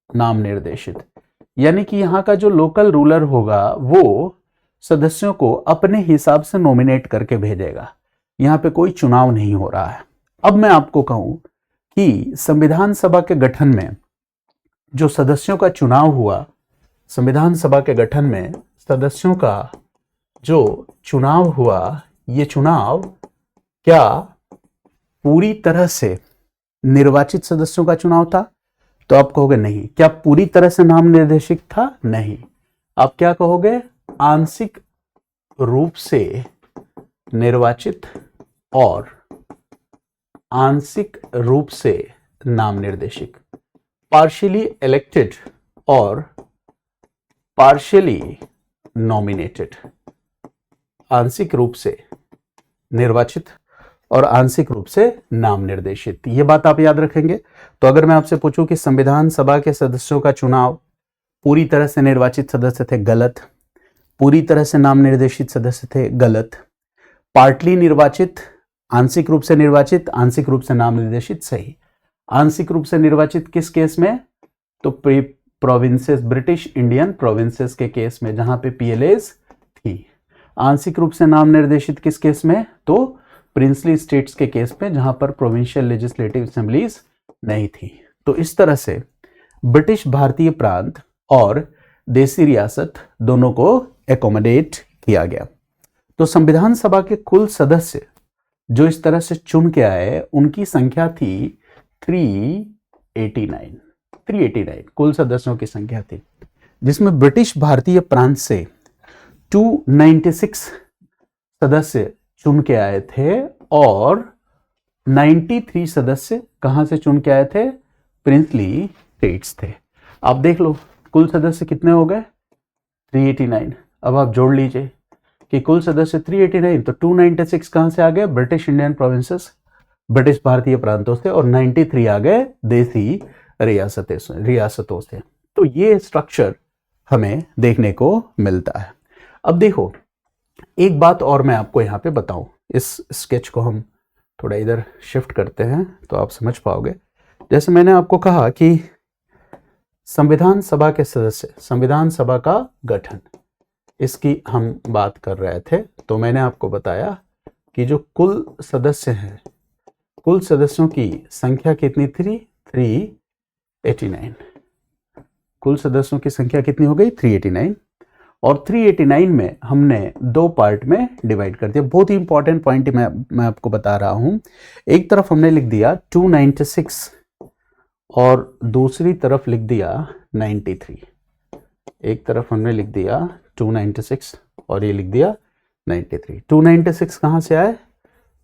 नाम निर्देशित यानी कि यहाँ का जो लोकल रूलर होगा वो सदस्यों को अपने हिसाब से नॉमिनेट करके भेजेगा। यहाँ पे कोई चुनाव नहीं हो रहा है। अब मैं आपको कहूं कि संविधान सभा के गठन में जो सदस्यों का चुनाव हुआ, संविधान सभा के गठन में सदस्यों का जो चुनाव हुआ, ये चुनाव क्या पूरी तरह से निर्वाचित सदस्यों का चुनाव था? तो आप कहोगे नहीं। क्या पूरी तरह से नाम निर्देशित था? नहीं। आप क्या कहोगे? आंशिक रूप से निर्वाचित और आंशिक रूप से नाम निर्देशित, पार्शियली इलेक्टेड और पार्शियली नॉमिनेटेड। आंशिक रूप से निर्वाचित और आंशिक रूप से नाम निर्देशित, ये बात आप याद रखेंगे। तो अगर मैं आपसे पूछूं कि संविधान सभा के सदस्यों का चुनाव पूरी तरह से निर्वाचित सदस्य थे, गलत। पूरी तरह से नाम निर्देशित सदस्य थे, गलत। पार्टली निर्वाचित, आंशिक रूप से निर्वाचित, आंशिक रूप से नाम निर्देशित, सही। आंशिक रूप से निर्वाचित किस केस में? तो प्रोविंसेस, ब्रिटिश इंडियन प्रोविंसेस के केस में, जहां पे पीएलएस थी। आंशिक रूप से नाम निर्देशित किस केस में? तो प्रिंसली स्टेट्स के केस में, जहां पर प्रोविंशियल लेजिस्लेटिव असेंबलीज नहीं थी। तो इस तरह से ब्रिटिश भारतीय प्रांत और देसी रियासत दोनों को एकोमोडेट किया गया। तो संविधान सभा के कुल सदस्य जो इस तरह से चुन के आए, उनकी संख्या थी 389 कुल सदस्यों की संख्या थी, जिसमें ब्रिटिश भारतीय प्रांत से 296 सदस्य चुन के आए थे और 93 सदस्य कहां से चुन के आए थे? प्रिंसली स्टेट्स थे। आप देख लो कुल सदस्य कितने हो गए? 389। अब आप जोड़ लीजिए कि कुल सदस्य 389, तो 296 कहां से आ गए? ब्रिटिश इंडियन प्रोविंसेस, ब्रिटिश भारतीय प्रांतों से, और 93 आ गए देसी रियासतों से। तो ये स्ट्रक्चर हमें देखने को मिलता है। अब देखो एक बात और मैं आपको यहाँ पे बताऊं, इस स्केच को हम थोड़ा इधर शिफ्ट करते हैं तो आप समझ पाओगे। जैसे मैंने आपको कहा कि संविधान सभा के सदस्य, संविधान सभा का गठन, इसकी हम बात कर रहे थे, तो मैंने आपको बताया कि जो कुल सदस्य हैं, कुल सदस्यों की संख्या कितनी थी? 389। कुल सदस्यों की संख्या कितनी हो गई? 389। और 389 में हमने दो पार्ट में डिवाइड कर दिया। बहुत ही इंपॉर्टेंट पॉइंट मैं आपको बता रहा हूं। एक तरफ हमने लिख दिया 296 और दूसरी तरफ लिख दिया 93। एक तरफ हमने लिख दिया 296 और ये लिख दिया 93। 296 कहां से आए?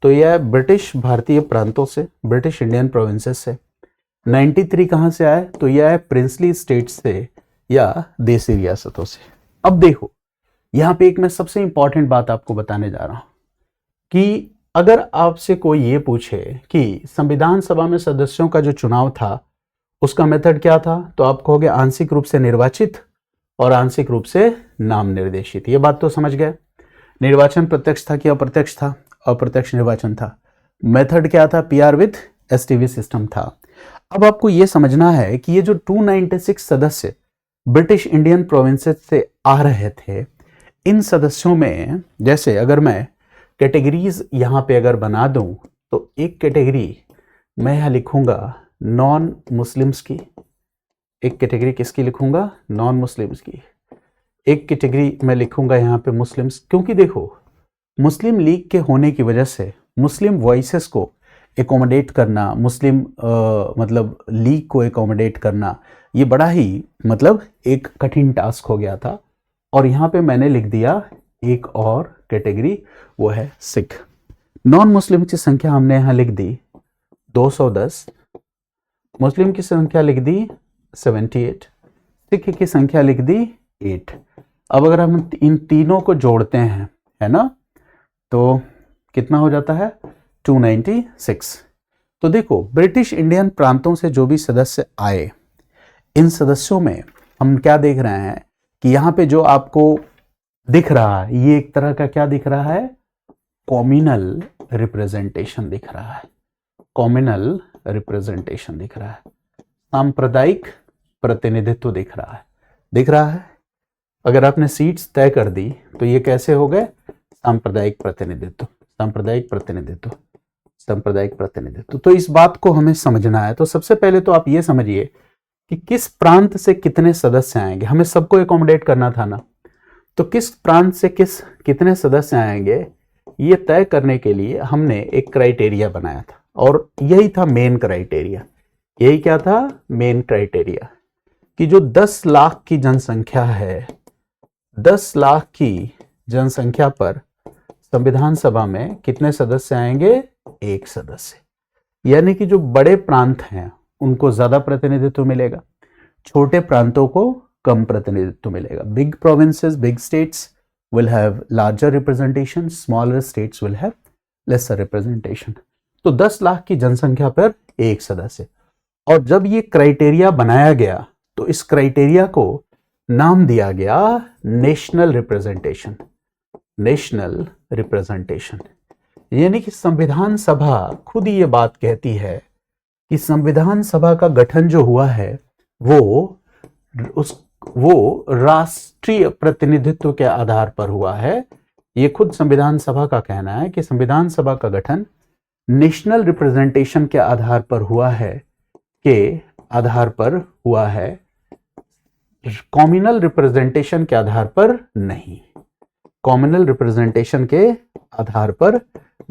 तो यह ब्रिटिश भारतीय प्रांतों से, ब्रिटिश इंडियन प्रोविंसेस से। 93 कहां से आए? तो यह है प्रिंसली स्टेट्स से या देसी रियासतों से। अब देखो यहां पे एक मैं सबसे इंपॉर्टेंट बात आपको बताने जा रहा हूं कि अगर आपसे कोई ये पूछे कि संविधान सभा में सदस्यों का जो चुनाव था उसका मेथड क्या था, तो आप कहोगे आंशिक रूप से निर्वाचित और आंशिक रूप से नाम निर्देशित। ये बात तो समझ गए। निर्वाचन प्रत्यक्ष था कि अप्रत्यक्ष था? अप्रत्यक्ष निर्वाचन था। मेथड क्या था? पीआर विद एसटीवी सिस्टम था। अब आपको यह समझना है कि ये जो 296 सदस्य ब्रिटिश इंडियन प्रोविंसेस से आ रहे थे, इन सदस्यों में जैसे अगर मैं कैटेगरीज यहां पे अगर बना दूं तो एक कैटेगरी मैं यहां लिखूंगा नॉन मुस्लिम्स की, एक कैटेगरी किसकी लिखूंगा? नॉन मुस्लिम्स की। एक कैटेगरी मैं लिखूंगा यहां पे मुस्लिम्स, क्योंकि देखो मुस्लिम लीग के होने की वजह से मुस्लिम वॉइसेस को एकोमोडेट करना, मुस्लिम मतलब लीग को एकोमोडेट करना, ये बड़ा ही मतलब एक कठिन टास्क हो गया था। और यहाँ पे मैंने लिख दिया एक और कैटेगरी, वो है सिख। नॉन मुस्लिम की संख्या हमने यहाँ लिख दी 210, मुस्लिम की संख्या लिख दी 78, सिख की संख्या लिख दी 8। अब अगर हम इन तीनों को जोड़ते हैं, है ना, तो कितना हो जाता है? 296। तो देखो ब्रिटिश इंडियन प्रांतों से जो भी सदस्य आए, इन सदस्यों में हम क्या देख रहे हैं कि यहाँ पे जो आपको दिख रहा है ये एक तरह का क्या दिख रहा है, कॉम्युनल रिप्रेजेंटेशन दिख रहा है, कॉम्युनल रिप्रेजेंटेशन दिख रहा है, सांप्रदायिक प्रतिनिधित्व दिख रहा है, दिख रहा है। अगर आपने सीट्स तय कर दी तो ये कैसे हो गए, सांप्रदायिक प्रतिनिधित्व, सांप्रदायिक प्रतिनिधित्व, सांप्रदायिक प्रतिनिधित्व। तो इस बात को हमें समझना है। तो सबसे पहले तो आप ये समझिए कि किस प्रांत से कितने सदस्य आएंगे, हमें सबको एकोमोडेट करना था ना, तो किस प्रांत से कितने सदस्य आएंगे ये तय करने के लिए हमने एक क्राइटेरिया बनाया था, और यही था मेन क्राइटेरिया। यही क्या था, मेन क्राइटेरिया, कि जो 10 लाख की जनसंख्या है, 10 लाख की जनसंख्या पर संविधान सभा में कितने सदस्य आएंगे, 1 सदस्य। यानी कि जो बड़े प्रांत हैं उनको ज्यादा प्रतिनिधित्व मिलेगा, छोटे प्रांतों को कम प्रतिनिधित्व मिलेगा। Big provinces, big states will have larger representation, smaller states will have lesser representation। तो 10 लाख की जनसंख्या पर 1 सदस्य। और जब ये क्राइटेरिया बनाया गया तो इस क्राइटेरिया को नाम दिया गया नेशनल रिप्रेजेंटेशन, नेशनल रिप्रेजेंटेशन। यानी कि संविधान सभा खुद ही ये बात कहती है कि संविधान सभा का गठन जो हुआ है वो राष्ट्रीय प्रतिनिधित्व के आधार पर हुआ है। ये खुद संविधान सभा का कहना है कि संविधान सभा का गठन नेशनल रिप्रेजेंटेशन के आधार पर हुआ है, कम्युनल रिप्रेजेंटेशन के आधार पर नहीं, कम्युनल रिप्रेजेंटेशन के आधार पर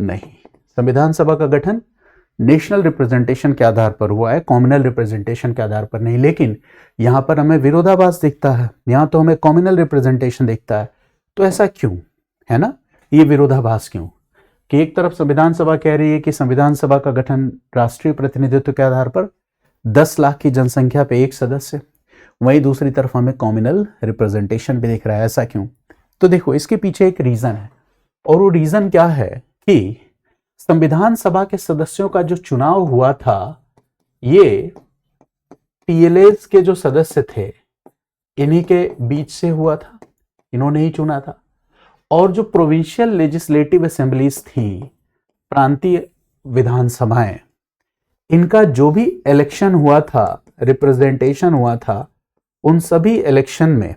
नहीं। संविधान सभा का गठन नेशनल रिप्रेजेंटेशन के आधार पर हुआ है, कम्युनल रिप्रेजेंटेशन के आधार पर नहीं। लेकिन यहां पर हमें विरोधाभास दिखता है, यहां तो हमें कम्युनल रिप्रेजेंटेशन दिखता है। तो ऐसा क्यों है ना, ये विरोधाभास क्यों कि एक तरफ संविधान सभा कह रही है कि संविधान सभा का गठन राष्ट्रीय प्रतिनिधित्व के आधार पर 10 लाख की जनसंख्या पे 1 सदस्य, वहीं दूसरी तरफ हमें कम्युनल रिप्रेजेंटेशन भी दिख रहा है। ऐसा क्यों? तो देखो इसके पीछे एक रीजन है, और वो रीजन क्या है कि संविधान सभा के सदस्यों का जो चुनाव हुआ था ये पीएलएस के जो सदस्य थे इन्हीं के बीच से हुआ था, इन्होंने ही चुना था। और जो प्रोविंशियल लेजिस्लेटिव असेंबलीज थी, प्रांतीय विधानसभाएं, इनका जो भी इलेक्शन हुआ था, रिप्रेजेंटेशन हुआ था, उन सभी इलेक्शन में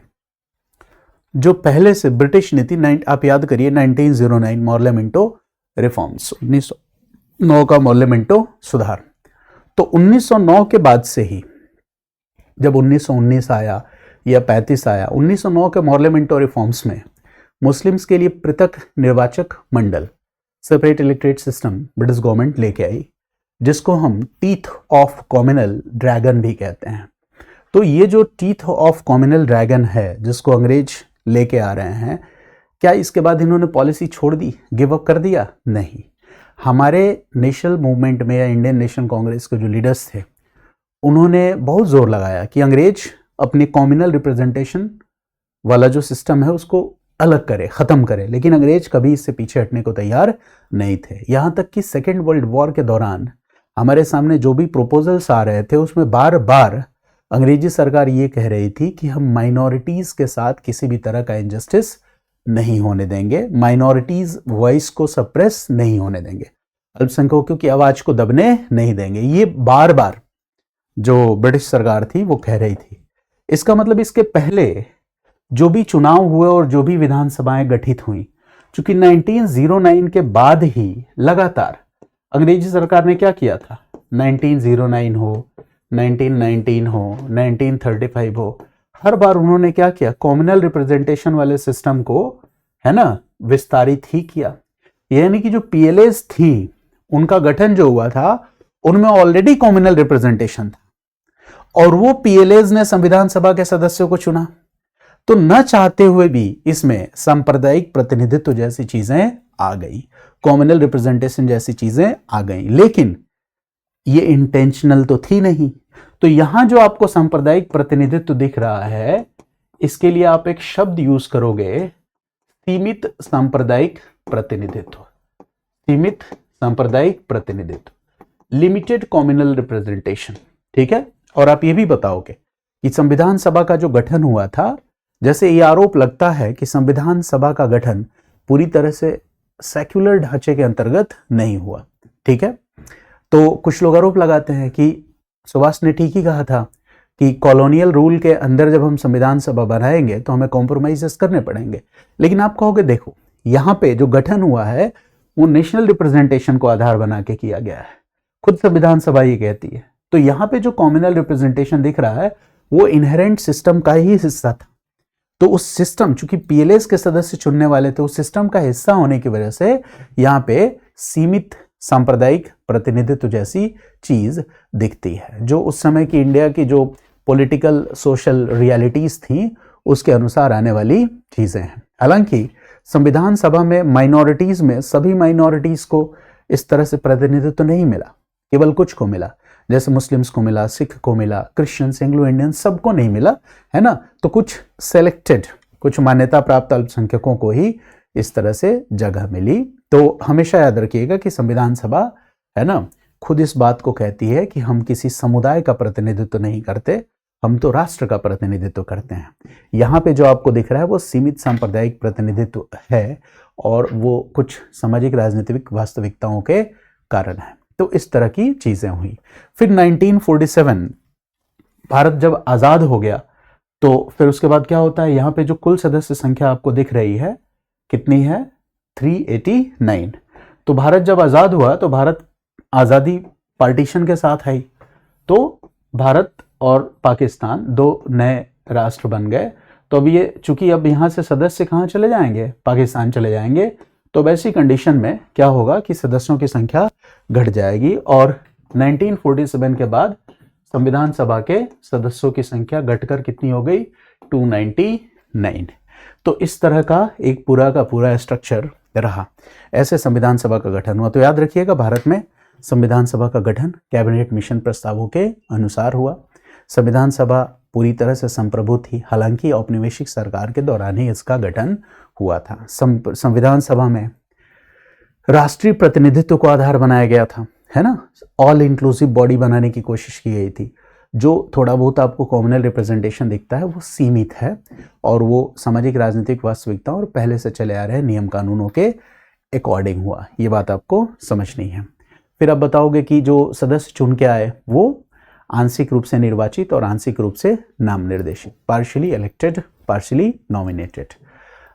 जो पहले से ब्रिटिश नीति, आप याद करिए 1909 मॉर्लेमेंटो रिफॉर्म्स, 1909 का मॉर्लेमेंटो सुधार। तो 1909 के बाद से ही जब 1919 आया या 35 आया, 1909 के मॉर्लेमेंटो रिफॉर्म्स में मुस्लिम्स के लिए पृथक निर्वाचक मंडल, separate electorate system British government लेके आई, जिसको हम टीथ ऑफ कम्युनल ड्रैगन भी कहते हैं। तो ये जो टीथ ऑफ कम्युनल ड्रैगन है जिसको अंग्रेज लेके आ रहे हैं, क्या इसके बाद इन्होंने पॉलिसी छोड़ दी, गिव अप कर दिया? नहीं। हमारे नेशनल मूवमेंट में या इंडियन नेशनल कांग्रेस के जो लीडर्स थे उन्होंने बहुत जोर लगाया कि अंग्रेज अपनी कम्युनल रिप्रेजेंटेशन वाला जो सिस्टम है उसको अलग करे, खत्म करे, लेकिन अंग्रेज कभी इससे पीछे हटने को तैयार नहीं थे। यहां तक कि सेकेंड वर्ल्ड वॉर के दौरान हमारे सामने जो भी प्रपोजल्स आ रहे थे उसमें बार बार अंग्रेजी सरकार ये कह रही थी कि हम माइनॉरिटीज के साथ किसी भी तरह का इनजस्टिस नहीं होने देंगे, माइनॉरिटीज वॉइस को सप्रेस नहीं होने देंगे, अल्पसंख्यकों की आवाज को दबने नहीं देंगे। ये बार बार जो ब्रिटिश सरकार थी वो कह रही थी। इसका मतलब इसके पहले जो भी चुनाव हुए और जो भी विधानसभाएं गठित हुई, चूंकि 1909 के बाद ही लगातार अंग्रेजी सरकार ने क्या किया था, 1909 हो, 1919 हो, 1935 हो, हर बार उन्होंने क्या किया, कम्युनल रिप्रेजेंटेशन वाले सिस्टम को, है ना, विस्तारित ही किया। यानी कि जो पीएलएस थी उनका गठन जो हुआ था उनमें ऑलरेडी कम्युनल रिप्रेजेंटेशन था, और वो पीएलएस ने संविधान सभा के सदस्यों को चुना। तो न चाहते हुए भी इसमें सांप्रदायिक प्रतिनिधित्व जैसी चीजें आ गई, कम्युनल रिप्रेजेंटेशन जैसी चीजें आ गई, लेकिन ये इंटेंशनल तो थी नहीं। तो यहां जो आपको सांप्रदायिक प्रतिनिधित्व दिख रहा है, इसके लिए आप एक शब्द यूज करोगे, सीमित सांप्रदायिक प्रतिनिधित्व, सीमित सांप्रदायिक प्रतिनिधित्व, लिमिटेड कम्युनल रिप्रेजेंटेशन, ठीक है। और आप ये भी बताओगे कि संविधान सभा का जो गठन हुआ था, जैसे ये आरोप लगता है कि संविधान सभा का गठन पूरी तरह से सेक्युलर ढांचे के अंतर्गत नहीं हुआ। ठीक है, तो कुछ लोग आरोप लगाते हैं कि सुभाष ने ठीक ही कहा था कि कॉलोनियल रूल के अंदर जब हम संविधान सभा बनाएंगे तो हमें कॉम्प्रोमाइजेस करने पड़ेंगे। लेकिन आप कहोगे देखो, यहाँ पे जो गठन हुआ है वो नेशनल रिप्रेजेंटेशन को आधार बना के किया गया है, खुद संविधान सभा ये कहती है। तो यहाँ पे जो कॉम्युनल रिप्रेजेंटेशन दिख रहा है वो इनहेरेंट सिस्टम का ही हिस्सा था। तो उस सिस्टम, चूंकि पीएलएस के सदस्य चुनने वाले थे, उस सिस्टम का हिस्सा होने की वजह से यहाँ पे सीमित सांप्रदायिक प्रतिनिधित्व जैसी चीज दिखती है, जो उस समय की इंडिया की जो पॉलिटिकल सोशल रियलिटीज थी उसके अनुसार आने वाली चीजें हैं। हालांकि संविधान सभा में माइनॉरिटीज में सभी माइनॉरिटीज को इस तरह से प्रतिनिधित्व तो नहीं मिला, केवल कुछ को मिला, जैसे मुस्लिम्स को मिला, सिख को मिला, क्रिश्चियंस, एंग्लो इंडियन, सबको नहीं मिला, है ना। तो कुछ सेलेक्टेड, कुछ मान्यता प्राप्त अल्पसंख्यकों को ही इस तरह से जगह मिली। तो हमेशा याद रखिएगा कि संविधान सभा, है ना, खुद इस बात को कहती है कि हम किसी समुदाय का प्रतिनिधित्व नहीं करते, हम तो राष्ट्र का प्रतिनिधित्व करते हैं। यहाँ पे जो आपको दिख रहा है वो सीमित सांप्रदायिक प्रतिनिधित्व है और वो कुछ सामाजिक राजनीतिक वास्तविकताओं के कारण है। तो इस तरह की चीजें हुई। फिर 1947 भारत जब आजाद हो गया तो फिर उसके बाद क्या होता है, यहाँ पे जो कुल सदस्य संख्या आपको दिख रही है कितनी है, 389। तो भारत जब आजाद हुआ तो भारत आजादी पार्टीशन के साथ आई, तो भारत और पाकिस्तान दो नए राष्ट्र बन गए। तो अब ये चूंकि अब यहाँ से सदस्य कहाँ चले जाएंगे, पाकिस्तान चले जाएंगे, तो वैसी कंडीशन में क्या होगा कि सदस्यों की संख्या घट जाएगी और 1947 के बाद संविधान सभा के सदस्यों की संख्या घटकर कितनी हो गई, 299। तो इस तरह का एक पूरा का पूरा स्ट्रक्चर रहा, ऐसे संविधान सभा का गठन हुआ। तो याद रखिएगा, भारत में संविधान सभा का गठन कैबिनेट मिशन प्रस्तावों के अनुसार हुआ। संविधान सभा पूरी तरह से संप्रभु थी, हालांकि औपनिवेशिक सरकार के दौरान ही इसका गठन हुआ था। संविधान सभा में राष्ट्रीय प्रतिनिधित्व को आधार बनाया गया था, है ना, ऑल इंक्लूसिव बॉडी बनाने की कोशिश की गई थी। जो थोड़ा बहुत आपको कॉम्युनल रिप्रेजेंटेशन दिखता है वो सीमित है और वो सामाजिक राजनीतिक वास्तविकता और पहले से चले आ रहे नियम कानूनों के अकॉर्डिंग हुआ, ये बात आपको समझनी है। फिर आप बताओगे कि जो सदस्य चुन के आए वो आंशिक रूप से निर्वाचित और आंशिक रूप से नाम निर्देशित, पार्शियली इलेक्टेड, पार्शियली नॉमिनेटेड।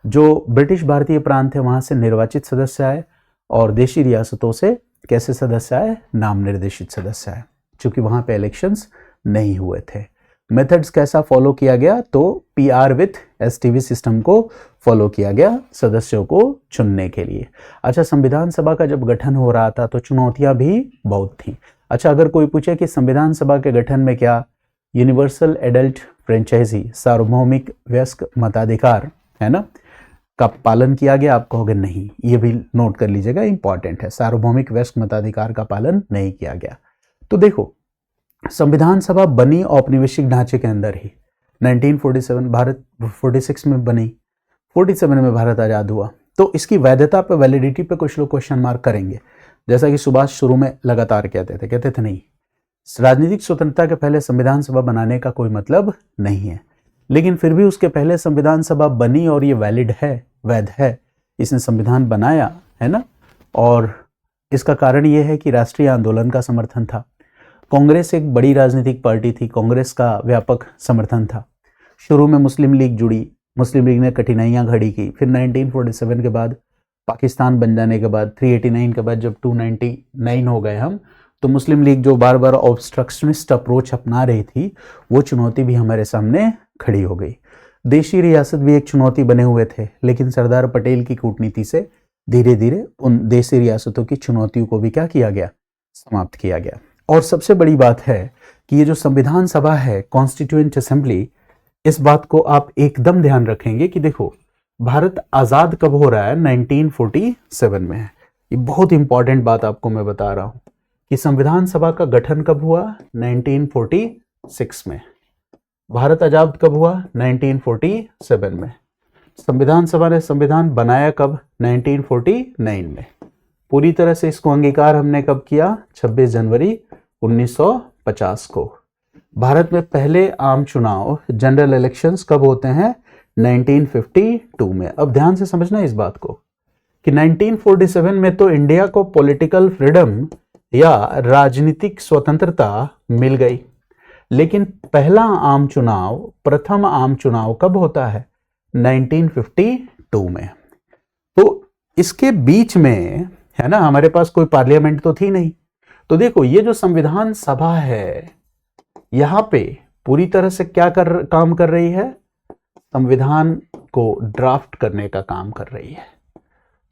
जो ब्रिटिश भारतीय प्रांत है वहां से निर्वाचित सदस्य आए और देशी रियासतों से कैसे सदस्य आए, नाम निर्देशित सदस्य आए, क्योंकि वहां पे इलेक्शंस नहीं हुए थे। मेथड्स कैसा फॉलो किया गया, तो PR विथ STV सिस्टम को फॉलो किया गया सदस्यों को चुनने के लिए। अच्छा, संविधान सभा का जब गठन हो रहा था तो चुनौतियां भी बहुत थी। अच्छा, अगर कोई पूछे कि संविधान सभा के गठन में क्या यूनिवर्सल एडल्ट फ्रेंचाइजी, सार्वभौमिक वयस्क मताधिकार, है ना, का पालन किया गया, आप कहोगे नहीं। ये भी नोट कर लीजिएगा, इंपॉर्टेंट है, सार्वभौमिक वयस्क मताधिकार का पालन नहीं किया गया। तो देखो, संविधान सभा बनी औपनिवेशिक ढांचे के अंदर ही। 1947 भारत 46 में बनी, 47 में भारत आजाद हुआ। तो इसकी वैधता पे, वैलिडिटी पे कुछ लोग क्वेश्चन मार्क करेंगे, जैसा कि सुभाष शुरू में लगातार कहते थे नहीं, राजनीतिक स्वतंत्रता के पहले संविधान सभा बनाने का कोई मतलब नहीं है। लेकिन फिर भी उसके पहले संविधान सभा बनी और ये वैलिड है, वैध है, इसने संविधान बनाया, है ना। और इसका कारण ये है कि राष्ट्रीय आंदोलन का समर्थन था। कांग्रेस एक बड़ी राजनीतिक पार्टी थी, कांग्रेस का व्यापक समर्थन था। शुरू में मुस्लिम लीग जुड़ी, मुस्लिम लीग ने कठिनाइयां खड़ी की। फिर 1947 के बाद, पाकिस्तान बन जाने के बाद, 389 के बाद जब 299 हो गए हम, तो मुस्लिम लीग जो बार बार ऑब्स्ट्रक्शनिस्ट अप्रोच अपना रही थी, वो चुनौती भी हमारे सामने खड़ी हो गई। देशी रियासत भी एक चुनौती बने हुए थे, लेकिन सरदार पटेल की कूटनीति से धीरे धीरे उन देशी रियासतों की चुनौतियों को भी क्या किया गया, समाप्त किया गया। और सबसे बड़ी बात है कि ये जो संविधान सभा है, कॉन्स्टिट्यूएंट असेंबली, इस बात को आप एकदम ध्यान रखेंगे कि देखो, भारत आजाद कब हो रहा है, 1947 में है। ये बहुत इंपॉर्टेंट बात आपको मैं बता रहा हूं कि संविधान सभा का गठन कब हुआ, 1946 में। भारत आजाद कब हुआ, 1947 में। संविधान सभा ने संविधान बनाया कब, 1949 में। पूरी तरह से इसको अंगीकार हमने कब किया, 26 जनवरी 1950 को। भारत में पहले आम चुनाव जनरल इलेक्शंस कब होते हैं? 1952 में। अब ध्यान से समझना इस बात को कि 1947 में तो इंडिया को पॉलिटिकल फ्रीडम या राजनीतिक स्वतंत्रता मिल गई, लेकिन पहला आम चुनाव, प्रथम आम चुनाव कब होता है? 1952 में। तो इसके बीच में है ना, हमारे पास कोई पार्लियामेंट तो थी नहीं। तो देखो ये जो संविधान सभा है यहां पे पूरी तरह से क्या काम कर रही है? संविधान को ड्राफ्ट करने का काम कर रही है।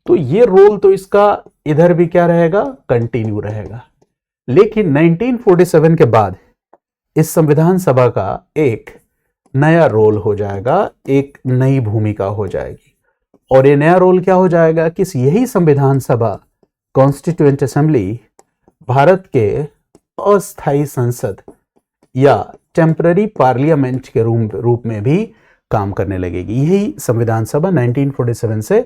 तो ये रोल तो इसका इधर भी क्या रहेगा? कंटिन्यू रहेगा। लेकिन 1947 के बाद इस संविधान सभा का एक नया रोल हो जाएगा, एक नई भूमिका हो जाएगी। और ये नया रोल क्या हो जाएगा कि यही संविधान सभा, कॉन्स्टिट्यूएंट असेंबली, भारत के अस्थायी संसद या टेम्पररी पार्लियामेंट के रूप में भी काम करने लगेगी। यही संविधान सभा 1947 से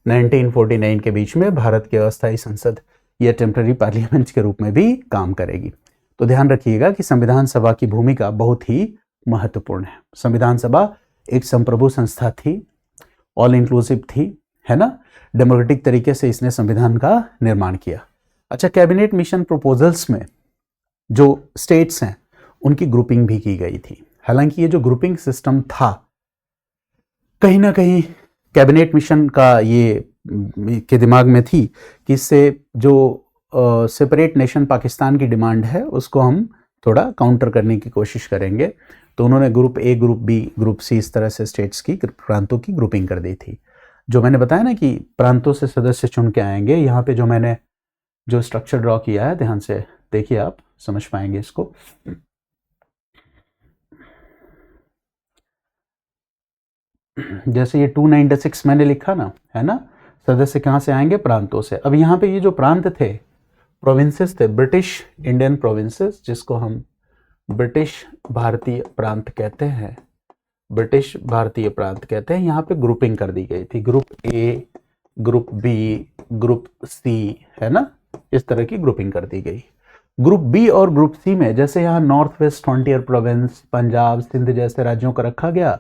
1949 के बीच में भारत के अस्थायी संसद या टेम्पररी पार्लियामेंट के रूप में भी काम करेगी। तो ध्यान रखिएगा कि संविधान सभा की भूमिका बहुत ही महत्वपूर्ण है। संविधान सभा एक संप्रभु संस्था थी, ऑल इंक्लूसिव थी, है ना, डेमोक्रेटिक तरीके से इसने संविधान का निर्माण किया। अच्छा, कैबिनेट मिशन प्रपोजल्स में जो स्टेट्स हैं उनकी ग्रुपिंग भी की गई थी। हालांकि ये जो ग्रुपिंग सिस्टम था कहीं ना कहीं कैबिनेट मिशन का ये के दिमाग में थी कि इससे जो सेपरेट नेशन पाकिस्तान की डिमांड है उसको हम थोड़ा काउंटर करने की कोशिश करेंगे। तो उन्होंने group A, group B, group C, इस तरह से स्टेट्स की, प्रांतों की ग्रुपिंग कर दी थी। जो मैंने बताया ना कि प्रांतों से सदस्य चुन के आएंगे, यहाँ पे जो मैंने जो स्ट्रक्चर ड्रॉ किया है ध्यान से देखिए, आप समझ पाएंगे इसको। जैसे ये 296 मैंने लिखा ना, है ना, सदस्य कहाँ से आएंगे? प्रांतों से। अब यहाँ पे ये जो प्रांत थे, प्रोविंसेस थे, ब्रिटिश इंडियन प्रोविंसेस, जिसको हम ब्रिटिश भारतीय प्रांत कहते हैं, ब्रिटिश भारतीय प्रांत कहते हैं, यहाँ पे ग्रुपिंग कर दी गई थी। Group A, group B, group C, है ना, इस तरह की ग्रुपिंग कर दी गई। ग्रुप बी और ग्रुप सी में जैसे यहाँ North West Frontier Province, Punjab, Sindh जैसे राज्यों को रखा गया,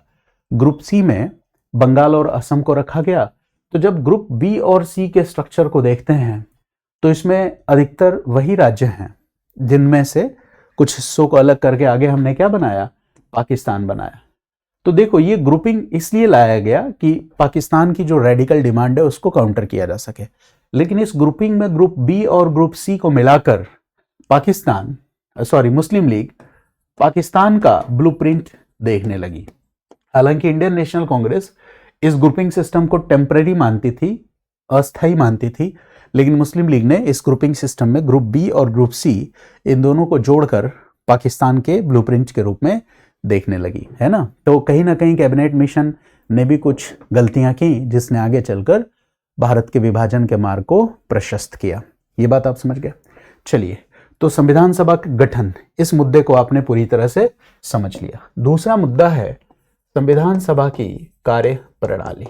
ग्रुप सी में बंगाल और असम को रखा गया। तो जब ग्रुप बी और सी के स्ट्रक्चर को देखते हैं तो इसमें अधिकतर वही राज्य हैं जिनमें से कुछ हिस्सों को अलग करके आगे हमने क्या बनाया? पाकिस्तान बनाया। तो देखो ये ग्रुपिंग इसलिए लाया गया कि पाकिस्तान की जो रेडिकल डिमांड है उसको काउंटर किया जा सके। लेकिन इस ग्रुपिंग में ग्रुप बी और ग्रुप सी को मिलाकर मुस्लिम लीग पाकिस्तान का ब्लूप्रिंट देखने लगी। हालांकि इंडियन नेशनल कांग्रेस इस ग्रुपिंग सिस्टम को टेम्पररी मानती थी, अस्थायी मानती थी, लेकिन मुस्लिम लीग ने इस ग्रुपिंग सिस्टम में ग्रुप बी और ग्रुप सी, इन दोनों को जोड़कर पाकिस्तान के ब्लूप्रिंट के रूप में देखने लगी, है ना। तो कहीं ना कहीं कैबिनेट मिशन ने भी कुछ गलतियां की जिसने आगे चलकर भारत के विभाजन के मार्ग को प्रशस्त किया। ये बात आप समझ गए। चलिए, तो संविधान सभा का गठन, इस मुद्दे को आपने पूरी तरह से समझ लिया। दूसरा मुद्दा है संविधान सभा की कार्य प्रणाली।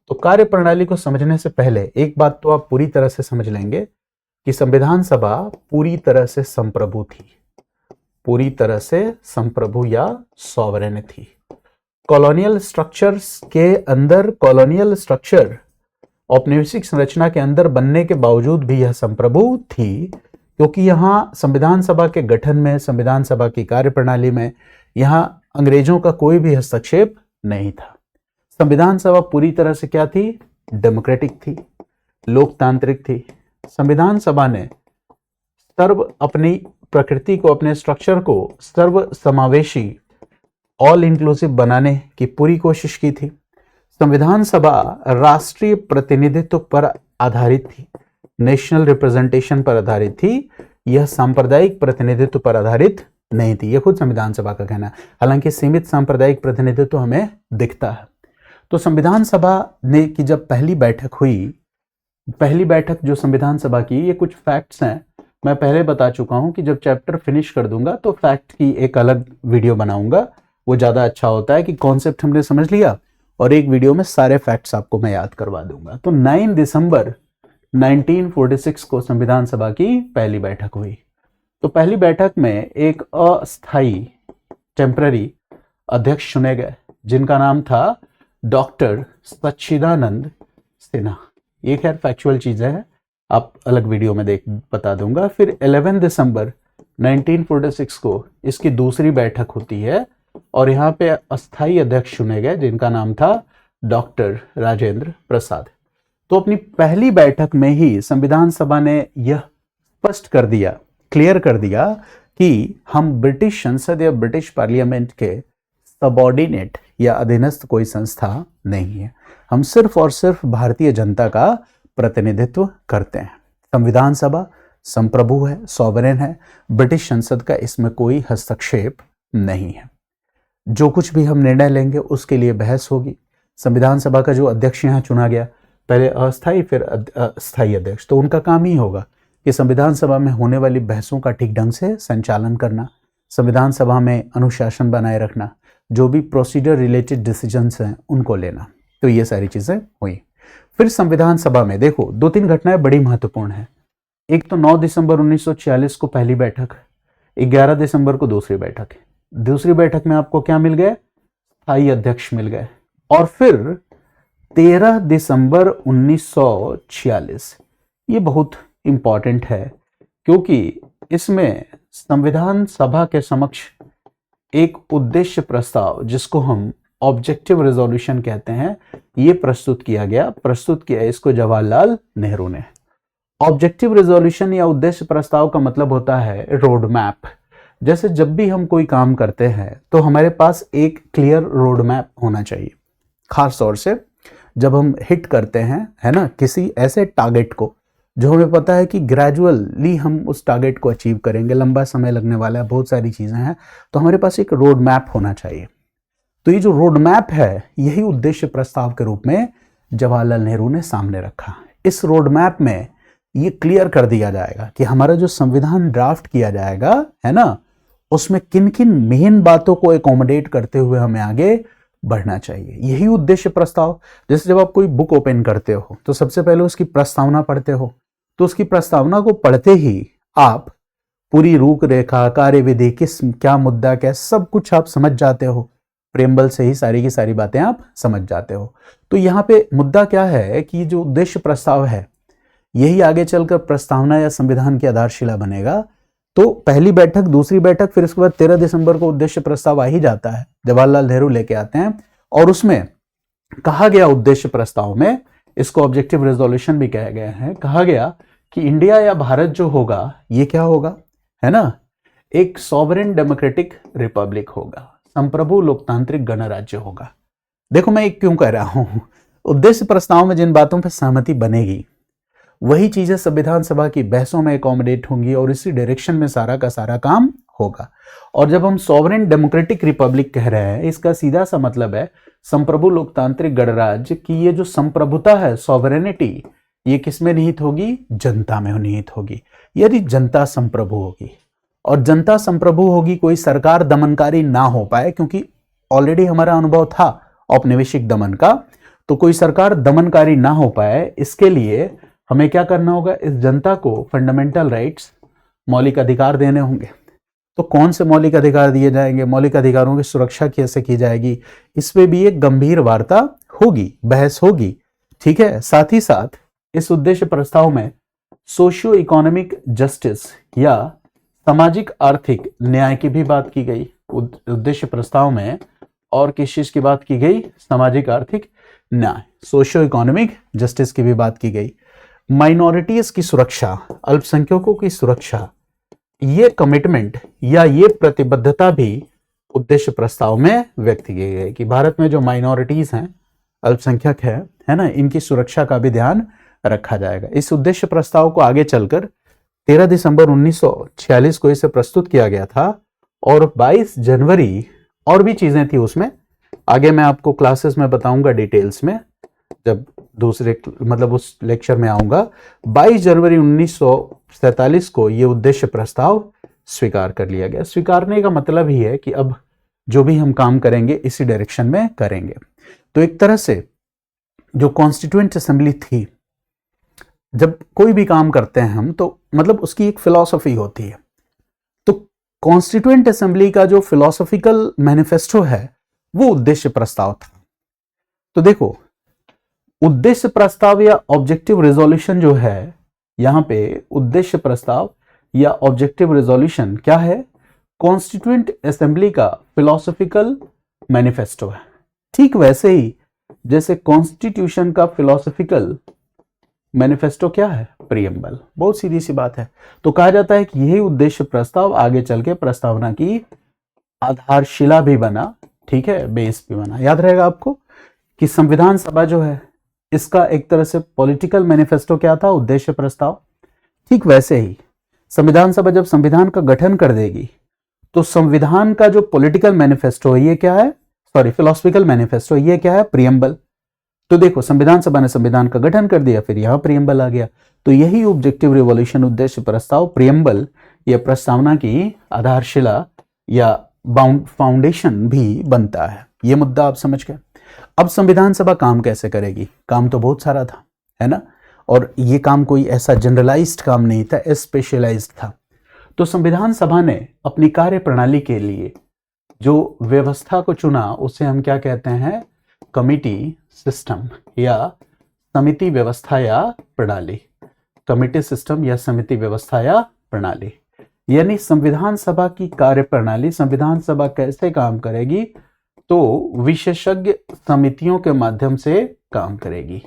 तो कार्य प्रणाली को समझने से पहले एक बात तो आप पूरी तरह से समझ लेंगे कि संविधान सभा पूरी तरह से संप्रभु थी, पूरी तरह से संप्रभु या सॉवरेन थी। कॉलोनियल स्ट्रक्चर्स के अंदर, कॉलोनियल स्ट्रक्चर औपनिवेशिक संरचना के अंदर बनने के बावजूद भी यह संप्रभु थी, क्योंकि यहाँ संविधान सभा के गठन में, संविधान सभा की कार्यप्रणाली में यहाँ अंग्रेजों का कोई भी हस्तक्षेप नहीं था। संविधान सभा पूरी तरह से क्या थी? डेमोक्रेटिक थी, लोकतांत्रिक थी। संविधान सभा ने अपनी प्रकृति को, अपने स्ट्रक्चर को सर्व समावेशी, ऑल इंक्लूसिव बनाने की पूरी कोशिश की थी। संविधान सभा राष्ट्रीय प्रतिनिधित्व पर आधारित थी, नेशनल रिप्रेजेंटेशन पर आधारित थी, यह सांप्रदायिक प्रतिनिधित्व पर आधारित नहीं थी। यह खुद संविधान सभा का कहना है। हालांकि सीमित सांप्रदायिक प्रतिनिधित्व हमें दिखता है। तो संविधान सभा ने की जब पहली बैठक हुई, पहली बैठक जो संविधान सभा की, ये कुछ फैक्ट्स हैं, मैं पहले बता चुका हूं कि जब चैप्टर फिनिश कर दूंगा तो फैक्ट की एक अलग वीडियो बनाऊंगा, वो ज्यादा अच्छा होता है कि कॉन्सेप्ट हमने समझ लिया और एक वीडियो में सारे फैक्ट्स आपको मैं याद करवा दूंगा। तो 9 दिसंबर 1946 को संविधान सभा की पहली बैठक हुई। तो पहली बैठक में एक अस्थायी टेम्पररी अध्यक्ष चुने गए, जिनका नाम था डॉक्टर सच्चिदानंद सिन्हा। ये खैर फैक्चुअल चीजें हैं, आप अलग वीडियो में बता दूंगा। फिर 11 दिसंबर 1946 को इसकी दूसरी बैठक होती है और यहाँ पे अस्थाई अध्यक्ष चुने गए, जिनका नाम था डॉक्टर राजेंद्र प्रसाद। तो अपनी पहली बैठक में ही संविधान सभा ने यह स्पष्ट कर दिया, क्लियर कर दिया कि हम ब्रिटिश संसद या ब्रिटिश पार्लियामेंट के सबऑर्डिनेट या अधीनस्थ कोई संस्था नहीं है, हम सिर्फ और सिर्फ भारतीय जनता का प्रतिनिधित्व करते हैं। संविधान सभा संप्रभु है, सॉवरेन है, ब्रिटिश संसद का इसमें कोई हस्तक्षेप नहीं है। जो कुछ भी हम निर्णय लेंगे उसके लिए बहस होगी। संविधान सभा का जो अध्यक्ष यहाँ चुना गया, पहले अस्थाई फिर स्थायी अध्यक्ष, तो उनका काम ही होगा कि संविधान सभा में होने वाली बहसों का ठीक ढंग से संचालन करना, संविधान सभा में अनुशासन बनाए रखना, जो भी प्रोसीजर रिलेटेड डिसीजंस हैं उनको लेना। तो ये सारी चीजें हुई। फिर संविधान सभा में देखो 2-3 घटनाएं बड़ी महत्वपूर्ण हैं। एक तो 9 दिसंबर 1946 को पहली बैठक, 11 दिसंबर को दूसरी बैठक। दूसरी बैठक में आपको क्या मिल गए? स्थायी अध्यक्ष मिल गए। और फिर 13 दिसंबर 1946, ये बहुत इंपॉर्टेंट है क्योंकि इसमें संविधान सभा के समक्ष एक उद्देश्य प्रस्ताव, जिसको हम ऑब्जेक्टिव रेजोल्यूशन कहते हैं, ये प्रस्तुत किया इसको जवाहरलाल नेहरू ने। ऑब्जेक्टिव रेजोल्यूशन या उद्देश्य प्रस्ताव का मतलब होता है रोड मैप। जैसे जब भी हम कोई काम करते हैं तो हमारे पास एक क्लियर रोड मैप होना चाहिए। खास तौर से जब हम हिट करते हैं, है ना, किसी ऐसे टारगेट को जो हमें पता है कि ग्रेजुअली हम उस टारगेट को अचीव करेंगे, लंबा समय लगने वाला है, बहुत सारी चीजें हैं, तो हमारे पास एक रोड मैप होना चाहिए। तो ये जो रोड मैप है, यही उद्देश्य प्रस्ताव के रूप में जवाहरलाल नेहरू ने सामने रखा। इस रोड मैप में ये क्लियर कर दिया जाएगा कि हमारा जो संविधान ड्राफ्ट किया जाएगा, है ना, उसमें किन किन मेन बातों को एकोमोडेट करते हुए हमें आगे बढ़ना चाहिए। यही उद्देश्य प्रस्ताव। जैसे जब आप कोई बुक ओपन करते हो तो सबसे पहले उसकी प्रस्तावना पढ़ते हो, तो उसकी प्रस्तावना को पढ़ते ही आप पूरी रूपरेखा, कार्यविधि, क्या मुद्दा, क्या, सब कुछ आप समझ जाते हो। प्रेम्बल से ही सारी की सारी बातें आप समझ जाते हो। तो यहाँ पे मुद्दा क्या है कि जो उद्देश्य प्रस्ताव है, यही आगे चलकर प्रस्तावना या संविधान की आधारशिला बनेगा। तो पहली बैठक, दूसरी बैठक, फिर उसके बाद 13 दिसंबर को उद्देश्य प्रस्ताव आ ही जाता है, जवाहरलाल नेहरू लेके आते हैं। और उसमें कहा गया, उद्देश्य प्रस्ताव में, इसको ऑब्जेक्टिव रेजोल्यूशन भी कहा गया है, कहा गया कि इंडिया या भारत जो होगा, ये क्या होगा, है ना, एक सॉवरेन डेमोक्रेटिक रिपब्लिक होगा, संप्रभु लोकतांत्रिक गणराज्य होगा। देखो मैं क्यों कह रहा हूं, उद्देश्य प्रस्ताव में जिन बातों पर सहमति बनेगी वही चीजें संविधान सभा की बहसों में एकोमोडेट होंगी और इसी डायरेक्शन में सारा का सारा काम होगा। और जब हम सॉवरेन डेमोक्रेटिक रिपब्लिक कह रहे हैं, इसका सीधा सा मतलब है संप्रभु लोकतांत्रिक गणराज्य की ये जो संप्रभुता है, सॉवरेनिटी, ये किसमें निहित होगी? जनता में निहित होगी। यदि जनता संप्रभु होगी, और जनता संप्रभु होगी, कोई सरकार दमनकारी ना हो पाए, क्योंकि ऑलरेडी हमारा अनुभव था औपनिवेशिक दमन का, तो कोई सरकार दमनकारी ना हो पाए, इसके लिए हमें क्या करना होगा? इस जनता को फंडामेंटल राइट्स, मौलिक अधिकार देने होंगे। तो कौन से मौलिक अधिकार दिए जाएंगे, मौलिक अधिकारों की सुरक्षा कैसे की जाएगी, इस पे भी एक गंभीर वार्ता होगी, बहस होगी, ठीक है। साथ ही साथ इस उद्देश्य प्रस्ताव में सोशियो इकोनॉमिक जस्टिस या सामाजिक आर्थिक न्याय की भी बात की गई उद्देश्य प्रस्ताव में। और किस चीज की बात की गई? सामाजिक आर्थिक न्याय, सोशियो इकोनॉमिक जस्टिस की भी बात की गई। माइनॉरिटीज की सुरक्षा, अल्पसंख्यकों की सुरक्षा, ये कमिटमेंट या ये प्रतिबद्धता भी उद्देश्य प्रस्ताव में व्यक्त की गई कि भारत में जो माइनॉरिटीज हैं, अल्पसंख्यक है ना, इनकी सुरक्षा का भी ध्यान रखा जाएगा। इस उद्देश्य प्रस्ताव को आगे चलकर 13 दिसंबर 1946 को इसे प्रस्तुत किया गया था और 22 जनवरी, और भी चीजें थी उसमें, आगे मैं आपको क्लासेस में बताऊंगा डिटेल्स में, जब दूसरे मतलब उस लेक्चर में आऊंगा। 22 जनवरी 1947 को यह उद्देश्य प्रस्ताव स्वीकार कर लिया गया। स्वीकारने का मतलब ही है कि अब जो भी हम काम करेंगे इसी डायरेक्शन में करेंगे। तो एक तरह से जो कॉन्स्टिट्यूएंट असेंबली थी, जब कोई भी काम करते हैं हम, तो मतलब उसकी एक फिलॉसफी होती है। तो कॉन्स्टिट्यूएंट असेंबली का जो फिलोसॉफिकल मैनिफेस्टो है वो उद्देश्य प्रस्ताव था। तो देखो, उद्देश्य प्रस्ताव या ऑब्जेक्टिव रेजोल्यूशन जो है, यहां पे उद्देश्य प्रस्ताव या ऑब्जेक्टिव रेजोल्यूशन क्या है? कॉन्स्टिट्यूएंट असेंबली का फिलोसॉफिकल मैनिफेस्टो है। ठीक वैसे ही जैसे कॉन्स्टिट्यूशन का फिलोसॉफिकल मैनिफेस्टो क्या है? प्रीएम्बल। बहुत सीधी सी बात है। तो कहा जाता है कि यही उद्देश्य प्रस्ताव आगे चल के प्रस्तावना की आधारशिला भी बना, ठीक है, बेस भी बना। याद रहेगा आपको कि संविधान सभा जो है इसका एक तरह से पॉलिटिकल मैनिफेस्टो क्या था? उद्देश्य प्रस्ताव। ठीक वैसे ही संविधान सभा जब संविधान का गठन कर देगी तो संविधान का जो पॉलिटिकल मैनिफेस्टो ये क्या है? सॉरी, फिलोसॉफिकल मैनिफेस्टो ये क्या है? प्रीएम्बल। तो देखो, संविधान सभा ने संविधान का गठन कर दिया, फिर यहां प्रीएम्बल आ गया। तो यही ऑब्जेक्टिव रिवॉल्यूशन, उद्देश्य प्रस्ताव, प्रीएम्बल, यह प्रस्तावना की आधारशिला या फाउंडेशन भी बनता है। यह मुद्दा आप समझ गए। अब संविधान सभा काम कैसे करेगी? काम तो बहुत सारा था, है ना, और ये काम कोई ऐसा जनरलाइज्ड काम नहीं था, स्पेशलाइज्ड था। तो संविधान सभा ने अपनी कार्य प्रणाली के लिए जो व्यवस्था को चुना उसे हम क्या कहते हैं? कमिटी सिस्टम या समिति व्यवस्था या प्रणाली। कमिटी सिस्टम या समिति व्यवस्था या प्रणाली, यानी संविधान सभा की कार्य प्रणाली, संविधान सभा कैसे काम करेगी? तो विशेषज्ञ समितियों के माध्यम से काम करेगी।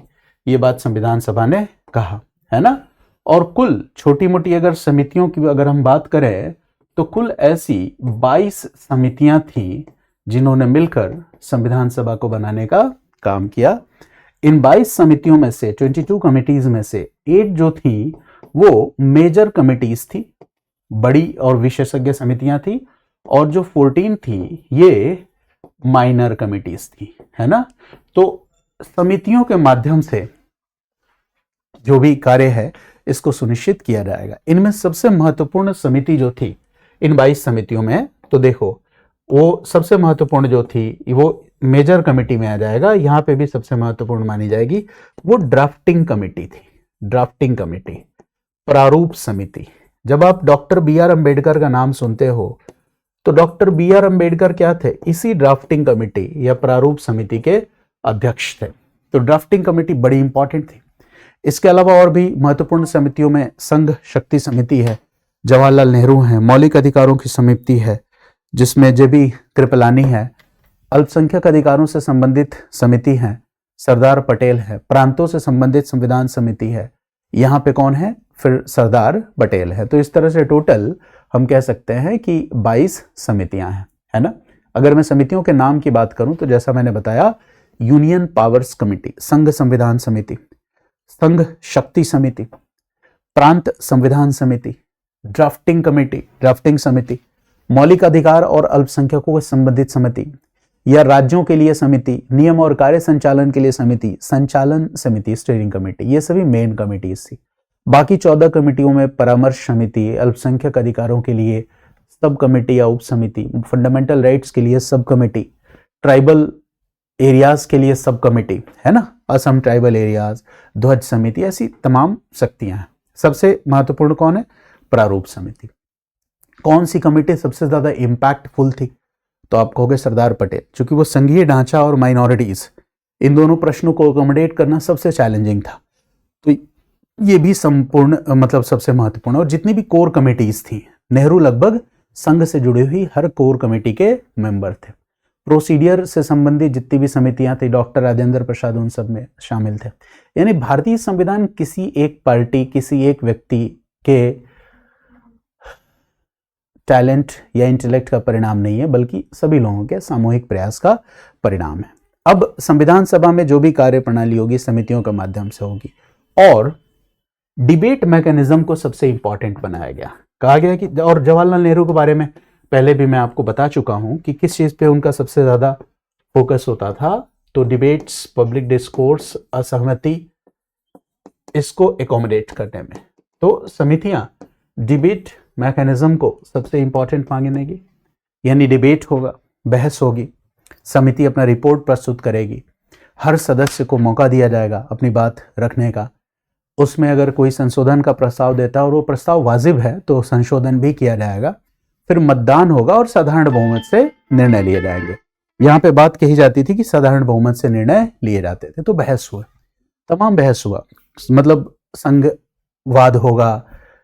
ये बात संविधान सभा ने कहा, है ना। और कुल छोटी मोटी अगर समितियों की अगर हम बात करें तो कुल ऐसी 22 समितियां थी जिन्होंने मिलकर संविधान सभा को बनाने का काम किया। इन 22 समितियों में से 22 कमिटीज में से 8 जो थी वो मेजर कमिटीज थी, बड़ी और विशेषज्ञ समितियां थी, और जो 14 थी ये माइनर कमिटीज थी, है ना। तो समितियों के माध्यम से जो भी कार्य है इसको सुनिश्चित किया जाएगा। इनमें सबसे महत्वपूर्ण समिति जो थी इन 22 समितियों में, तो देखो वो सबसे महत्वपूर्ण जो थी वो मेजर कमेटी में आ जाएगा। यहां पे भी सबसे महत्वपूर्ण मानी जाएगी वो ड्राफ्टिंग कमेटी थी। ड्राफ्टिंग कमेटी, प्रारूप समिति। जब आप डॉक्टर बी आर अम्बेडकर का नाम सुनते हो तो डॉक्टर बी आर अम्बेडकर क्या थे? इसी ड्राफ्टिंग कमेटी या प्रारूप समिति के अध्यक्ष थे। तो ड्राफ्टिंग कमेटी बड़ी इंपॉर्टेंट थी। इसके अलावा और भी महत्वपूर्ण समितियों में संघ शक्ति समिति है, जवाहरलाल नेहरू है, मौलिक अधिकारों की समिति है जिसमें जेबी कृपलानी है, अल्पसंख्यक अधिकारों से संबंधित समिति है, सरदार पटेल है, प्रांतों से संबंधित संविधान समिति है, यहाँ पे कौन है? फिर सरदार पटेल है। तो इस तरह से टोटल हम कह सकते हैं कि 22 समितियां हैं, है ना। अगर मैं समितियों के नाम की बात करूं तो जैसा मैंने बताया, यूनियन पावर्स कमिटी, संघ संविधान समिति, संघ शक्ति समिति, प्रांत संविधान समिति, ड्राफ्टिंग कमेटी, ड्राफ्टिंग समिति, मौलिक अधिकार और अल्पसंख्यकों से संबंधित समिति या राज्यों के लिए समिति, नियम और कार्य संचालन के लिए समिति, संचालन समिति, स्टीयरिंग कमेटी, ये सभी मेन कमेटीज थी। बाकी 14 कमेटियों में परामर्श समिति, अल्पसंख्यक अधिकारों के लिए सब कमेटी या उप समिति, फंडामेंटल राइट्स के लिए सब कमेटी, ट्राइबल एरियाज के लिए सब कमेटी, है ना, असम ट्राइबल एरियाज, ध्वज समिति, ऐसी तमाम शक्तियां हैं। सबसे महत्वपूर्ण कौन है? प्रारूप समिति। कौन सी कमेटी सबसे ज्यादा इंपैक्टफुल थी? तो आप कहोगे सरदार पटेल, क्योंकि वो संघीय ढांचा और माइनॉरिटीज, इन दोनों प्रश्नों को अकोमोडेट करना सबसे चैलेंजिंग था। तो ये भी संपूर्ण मतलब सबसे महत्वपूर्ण। और जितनी भी कोर कमेटीज थी, नेहरू लगभग संघ से जुड़ी हुई हर कोर कमेटी के मेंबर थे। प्रोसीडियर से संबंधित जितनी भी समितियां थी, डॉक्टर राजेंद्र प्रसाद उन सब में शामिल थे। यानी भारतीय संविधान किसी एक पार्टी, किसी एक व्यक्ति के टैलेंट या इंटेलेक्ट का परिणाम नहीं है, बल्कि सभी लोगों के सामूहिक प्रयास का परिणाम है। अब संविधान सभा में जो भी कार्य प्रणाली होगी समितियों के माध्यम से होगी, और डिबेट मैकेनिज्म को सबसे इंपॉर्टेंट बनाया गया। कहा गया कि, और जवाहरलाल नेहरू के बारे में पहले भी मैं आपको बता चुका हूं कि किस चीज पे उनका सबसे ज्यादा फोकस होता था, तो डिबेट्स, पब्लिक डिस्कोर्स, असहमति, इसको एकोमोडेट करने में। तो समितियां डिबेट मैकेनिज्म को सबसे इंपॉर्टेंट मांगेंगी, यानी डिबेट होगा, बहस होगी, समिति अपना रिपोर्ट प्रस्तुत करेगी, हर सदस्य को मौका दिया जाएगा अपनी बात रखने का। उसमें अगर कोई संशोधन का प्रस्ताव देता है और वो प्रस्ताव वाजिब है तो संशोधन भी किया जाएगा। फिर मतदान होगा और साधारण बहुमत से निर्णय लिए जाएंगे। यहाँ पे बात कही जाती थी कि साधारण बहुमत से निर्णय लिए जाते थे। तो बहस हुआ, तमाम बहस हुआ, मतलब संघवाद होगा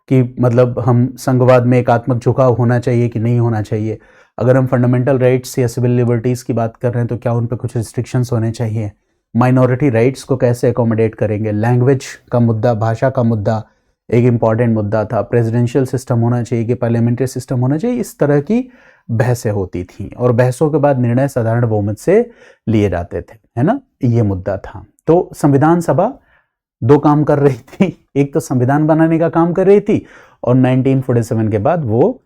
कि मतलब हम संघवाद में एकात्मक झुकाव होना चाहिए कि नहीं होना चाहिए। अगर हम फंडामेंटल राइट्स या सिविल लिबर्टीज की बात कर रहे हैं तो क्या उन पर कुछ रिस्ट्रिक्शंस होने चाहिए। माइनॉरिटी राइट्स को कैसे अकोमोडेट करेंगे। लैंग्वेज का मुद्दा, भाषा का मुद्दा एक इंपॉर्टेंट मुद्दा था। प्रेसिडेंशियल सिस्टम होना चाहिए कि पार्लियामेंट्री सिस्टम होना चाहिए। इस तरह की बहसें होती थी और बहसों के बाद निर्णय साधारण बहुमत से लिए जाते थे, है ना। ये मुद्दा था। तो संविधान सभा दो काम कर रही थी, एक तो संविधान बनाने का काम कर रही थी और 1947 के बाद वो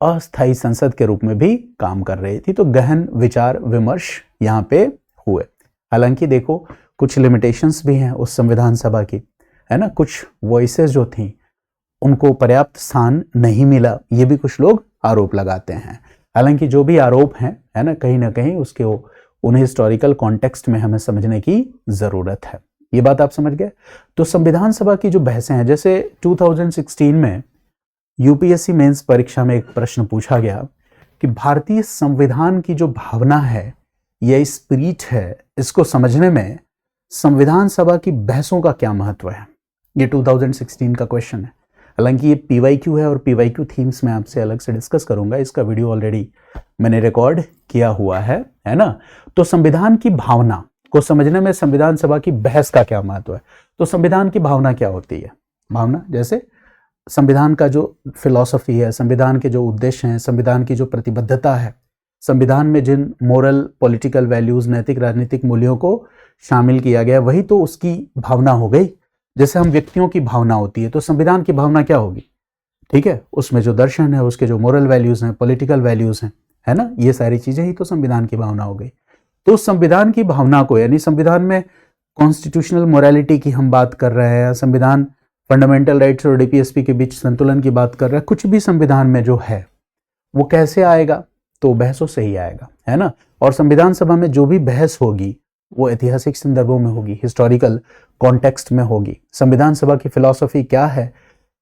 अस्थायी संसद के रूप में भी काम कर रही थी। तो गहन विचार विमर्श यहाँ पे हुए। हालांकि देखो कुछ लिमिटेशंस भी हैं उस संविधान सभा की, है ना। कुछ वॉइसेस जो थी उनको पर्याप्त स्थान नहीं मिला, ये भी कुछ लोग आरोप लगाते हैं। हालांकि जो भी आरोप हैं, है ना कहीं उसके उन्हें हिस्टोरिकल कॉन्टेक्स्ट में हमें समझने की जरूरत है। ये बात आप समझ गए। तो संविधान सभा की जो बहसें हैं, जैसे 2016 में यूपीएससी मेंस परीक्षा में एक प्रश्न पूछा गया कि भारतीय संविधान की जो भावना है या स्पिरिट है, इसको समझने में संविधान सभा की बहसों का क्या महत्व है। ये 2016 का क्वेश्चन है। हालांकि ये पीवाईक्यू है और पीवाईक्यू थीम्स में आपसे अलग से डिस्कस करूंगा। इसका वीडियो ऑलरेडी मैंने रिकॉर्ड किया हुआ है ना। तो संविधान की भावना को समझने में संविधान सभा की बहस का क्या महत्व है। तो संविधान की भावना क्या होती है। भावना जैसे संविधान का जो फिलॉसफी है, संविधान के जो उद्देश्य हैं, संविधान की जो प्रतिबद्धता है, संविधान में जिन मोरल पॉलिटिकल वैल्यूज, नैतिक राजनीतिक मूल्यों को शामिल किया गया, वही तो उसकी भावना हो गई। जैसे हम व्यक्तियों की भावना होती है, तो संविधान की भावना क्या होगी, ठीक है। उसमें जो दर्शन है, उसके जो मोरल वैल्यूज हैं, पॉलिटिकल वैल्यूज हैं, है ना, ये सारी चीजें ही तो संविधान की भावना हो गई। तो संविधान की भावना को, यानी संविधान में कॉन्स्टिट्यूशनल मोरालिटी की हम बात कर रहे हैं, संविधान फंडामेंटल राइट्स और डीपीएसपी के बीच संतुलन की बात कर रहे हैं, कुछ भी संविधान में जो है वो कैसे आएगा, तो बहसों से ही आएगा, है ना। और संविधान सभा में जो भी बहस होगी वो ऐतिहासिक संदर्भों में होगी, हिस्टोरिकल कॉन्टेक्स्ट में होगी। संविधान सभा की फिलॉसफी क्या है,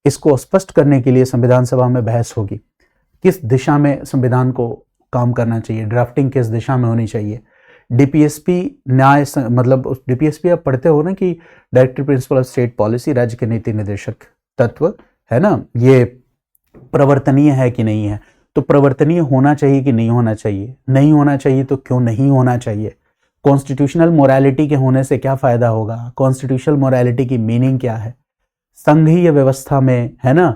इसको स्पष्ट करने के लिए संविधान सभा में बहस होगी। किस दिशा में संविधान को काम करना चाहिए, ड्राफ्टिंग किस दिशा में होनी चाहिए। डीपीएसपी न्याय, मतलब डीपीएसपी आप पढ़ते हो ना कि directive principle of state policy, राज्य के नीति निर्देशक तत्व, है ना, ये प्रवर्तनीय है कि नहीं है। तो प्रवर्तनीय होना चाहिए कि नहीं होना चाहिए, नहीं होना चाहिए तो क्यों नहीं होना चाहिए। कॉन्स्टिट्यूशनल मोरालिटी के होने से क्या फायदा होगा, कॉन्स्टिट्यूशनल मोरालिटी की मीनिंग क्या है, संघीय व्यवस्था में, है ना,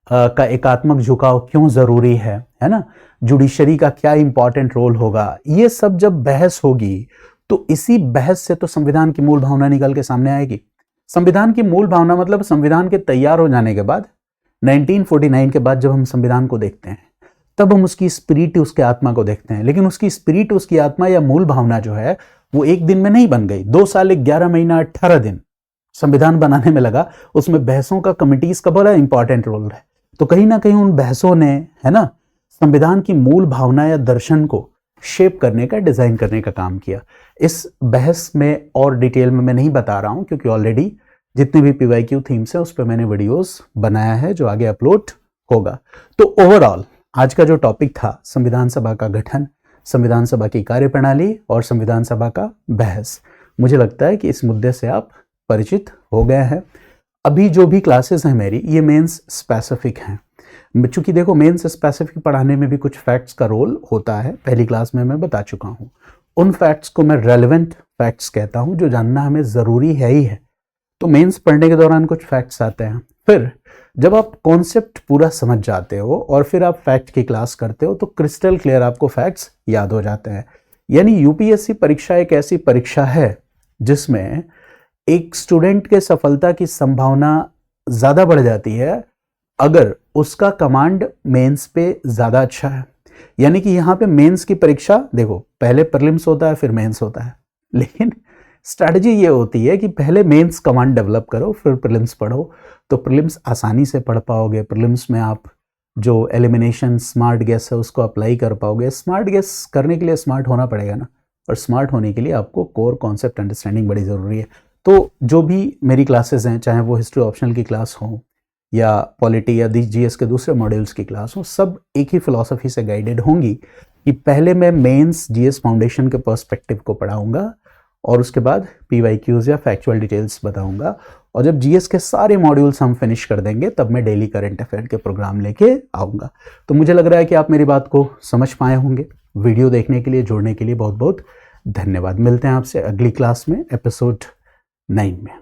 का एकात्मक झुकाव क्यों जरूरी है ना, जुडिशरी का क्या इंपॉर्टेंट रोल होगा। ये सब जब बहस होगी तो इसी बहस से तो संविधान की मूल भावना निकल के सामने आएगी। संविधान की मूल भावना मतलब संविधान के तैयार हो जाने के बाद 1949 के बाद जब हम संविधान को देखते हैं तब हम उसकी स्पिरिट, उसके आत्मा को देखते हैं। लेकिन उसकी स्पिरिट, उसकी आत्मा या मूल भावना जो है वो एक दिन में नहीं बन गई। 2 साल 11 महीना 18 दिन संविधान बनाने में लगा। उसमें बहसों का, कमिटीज का बड़ा इंपॉर्टेंट रोल है। तो कहीं ना कहीं उन बहसों ने, है ना, संविधान की मूल भावना या दर्शन को शेप करने का, डिजाइन करने का काम किया। इस बहस में और डिटेल में मैं नहीं बता रहा हूं क्योंकि ऑलरेडी जितने भी पीवाईक्यू थीम्स है उस पर मैंने वीडियोस बनाया है जो आगे अपलोड होगा। तो ओवरऑल आज का जो टॉपिक था संविधान सभा का गठन, संविधान सभा की कार्यप्रणाली और संविधान सभा का बहस, मुझे लगता है कि इस मुद्दे से आप परिचित हो गए हैं। अभी जो भी क्लासेस हैं मेरी, ये मेंस स्पेसिफिक हैं। चूंकि देखो मेंस स्पेसिफिक पढ़ाने में भी कुछ फैक्ट्स का रोल होता है, पहली क्लास में मैं बता चुका हूं। उन फैक्ट्स को मैं रेलेवेंट फैक्ट्स कहता हूं, जो जानना हमें जरूरी है ही है। तो मेंस पढ़ने के दौरान कुछ फैक्ट्स आते हैं, फिर जब आप कॉन्सेप्ट पूरा समझ जाते हो और फिर आप फैक्ट की क्लास करते हो तो क्रिस्टल क्लियर आपको फैक्ट्स याद हो जाते हैं। यानी यूपीएससी परीक्षा एक ऐसी परीक्षा है जिसमें एक स्टूडेंट के सफलता की संभावना ज्यादा बढ़ जाती है अगर उसका कमांड मेंस पे ज्यादा अच्छा है। यानी कि यहाँ पे मेंस की परीक्षा, देखो पहले प्रीलिम्स होता है फिर मेंस होता है, लेकिन स्ट्रैटेजी ये होती है कि पहले मेंस कमांड डेवलप करो फिर प्रीलिम्स पढ़ो, तो प्रीलिम्स आसानी से पढ़ पाओगे। प्रीलिम्स में आप जो एलिमिनेशन स्मार्ट गेस है उसको अप्लाई कर पाओगे। स्मार्ट गेस करने के लिए स्मार्ट होना पड़ेगा ना, और स्मार्ट होने के लिए आपको कोर कॉन्सेप्ट अंडरस्टैंडिंग बड़ी ज़रूरी है। तो जो भी मेरी क्लासेस हैं, चाहे वो हिस्ट्री ऑप्शनल की क्लास हो या पॉलिटी या जीएस के दूसरे मॉड्यूल्स की क्लास हो, सब एक ही फिलॉसफी से गाइडेड होंगी कि पहले मैं मेंस जीएस फाउंडेशन के पर्सपेक्टिव को पढ़ाऊंगा और उसके बाद पीवाईक्यूज या फैक्चुअल डिटेल्स बताऊंगा, और जब जीएस के सारे मॉड्यूल्स हम फिनिश कर देंगे तब मैं डेली करंट अफेयर के प्रोग्राम लेके आऊँगा। तो मुझे लग रहा है कि आप मेरी बात को समझ पाए होंगे। वीडियो देखने के लिए, जुड़ने के लिए बहुत बहुत धन्यवाद। मिलते हैं आपसे अगली क्लास में, एपिसोड 9 में।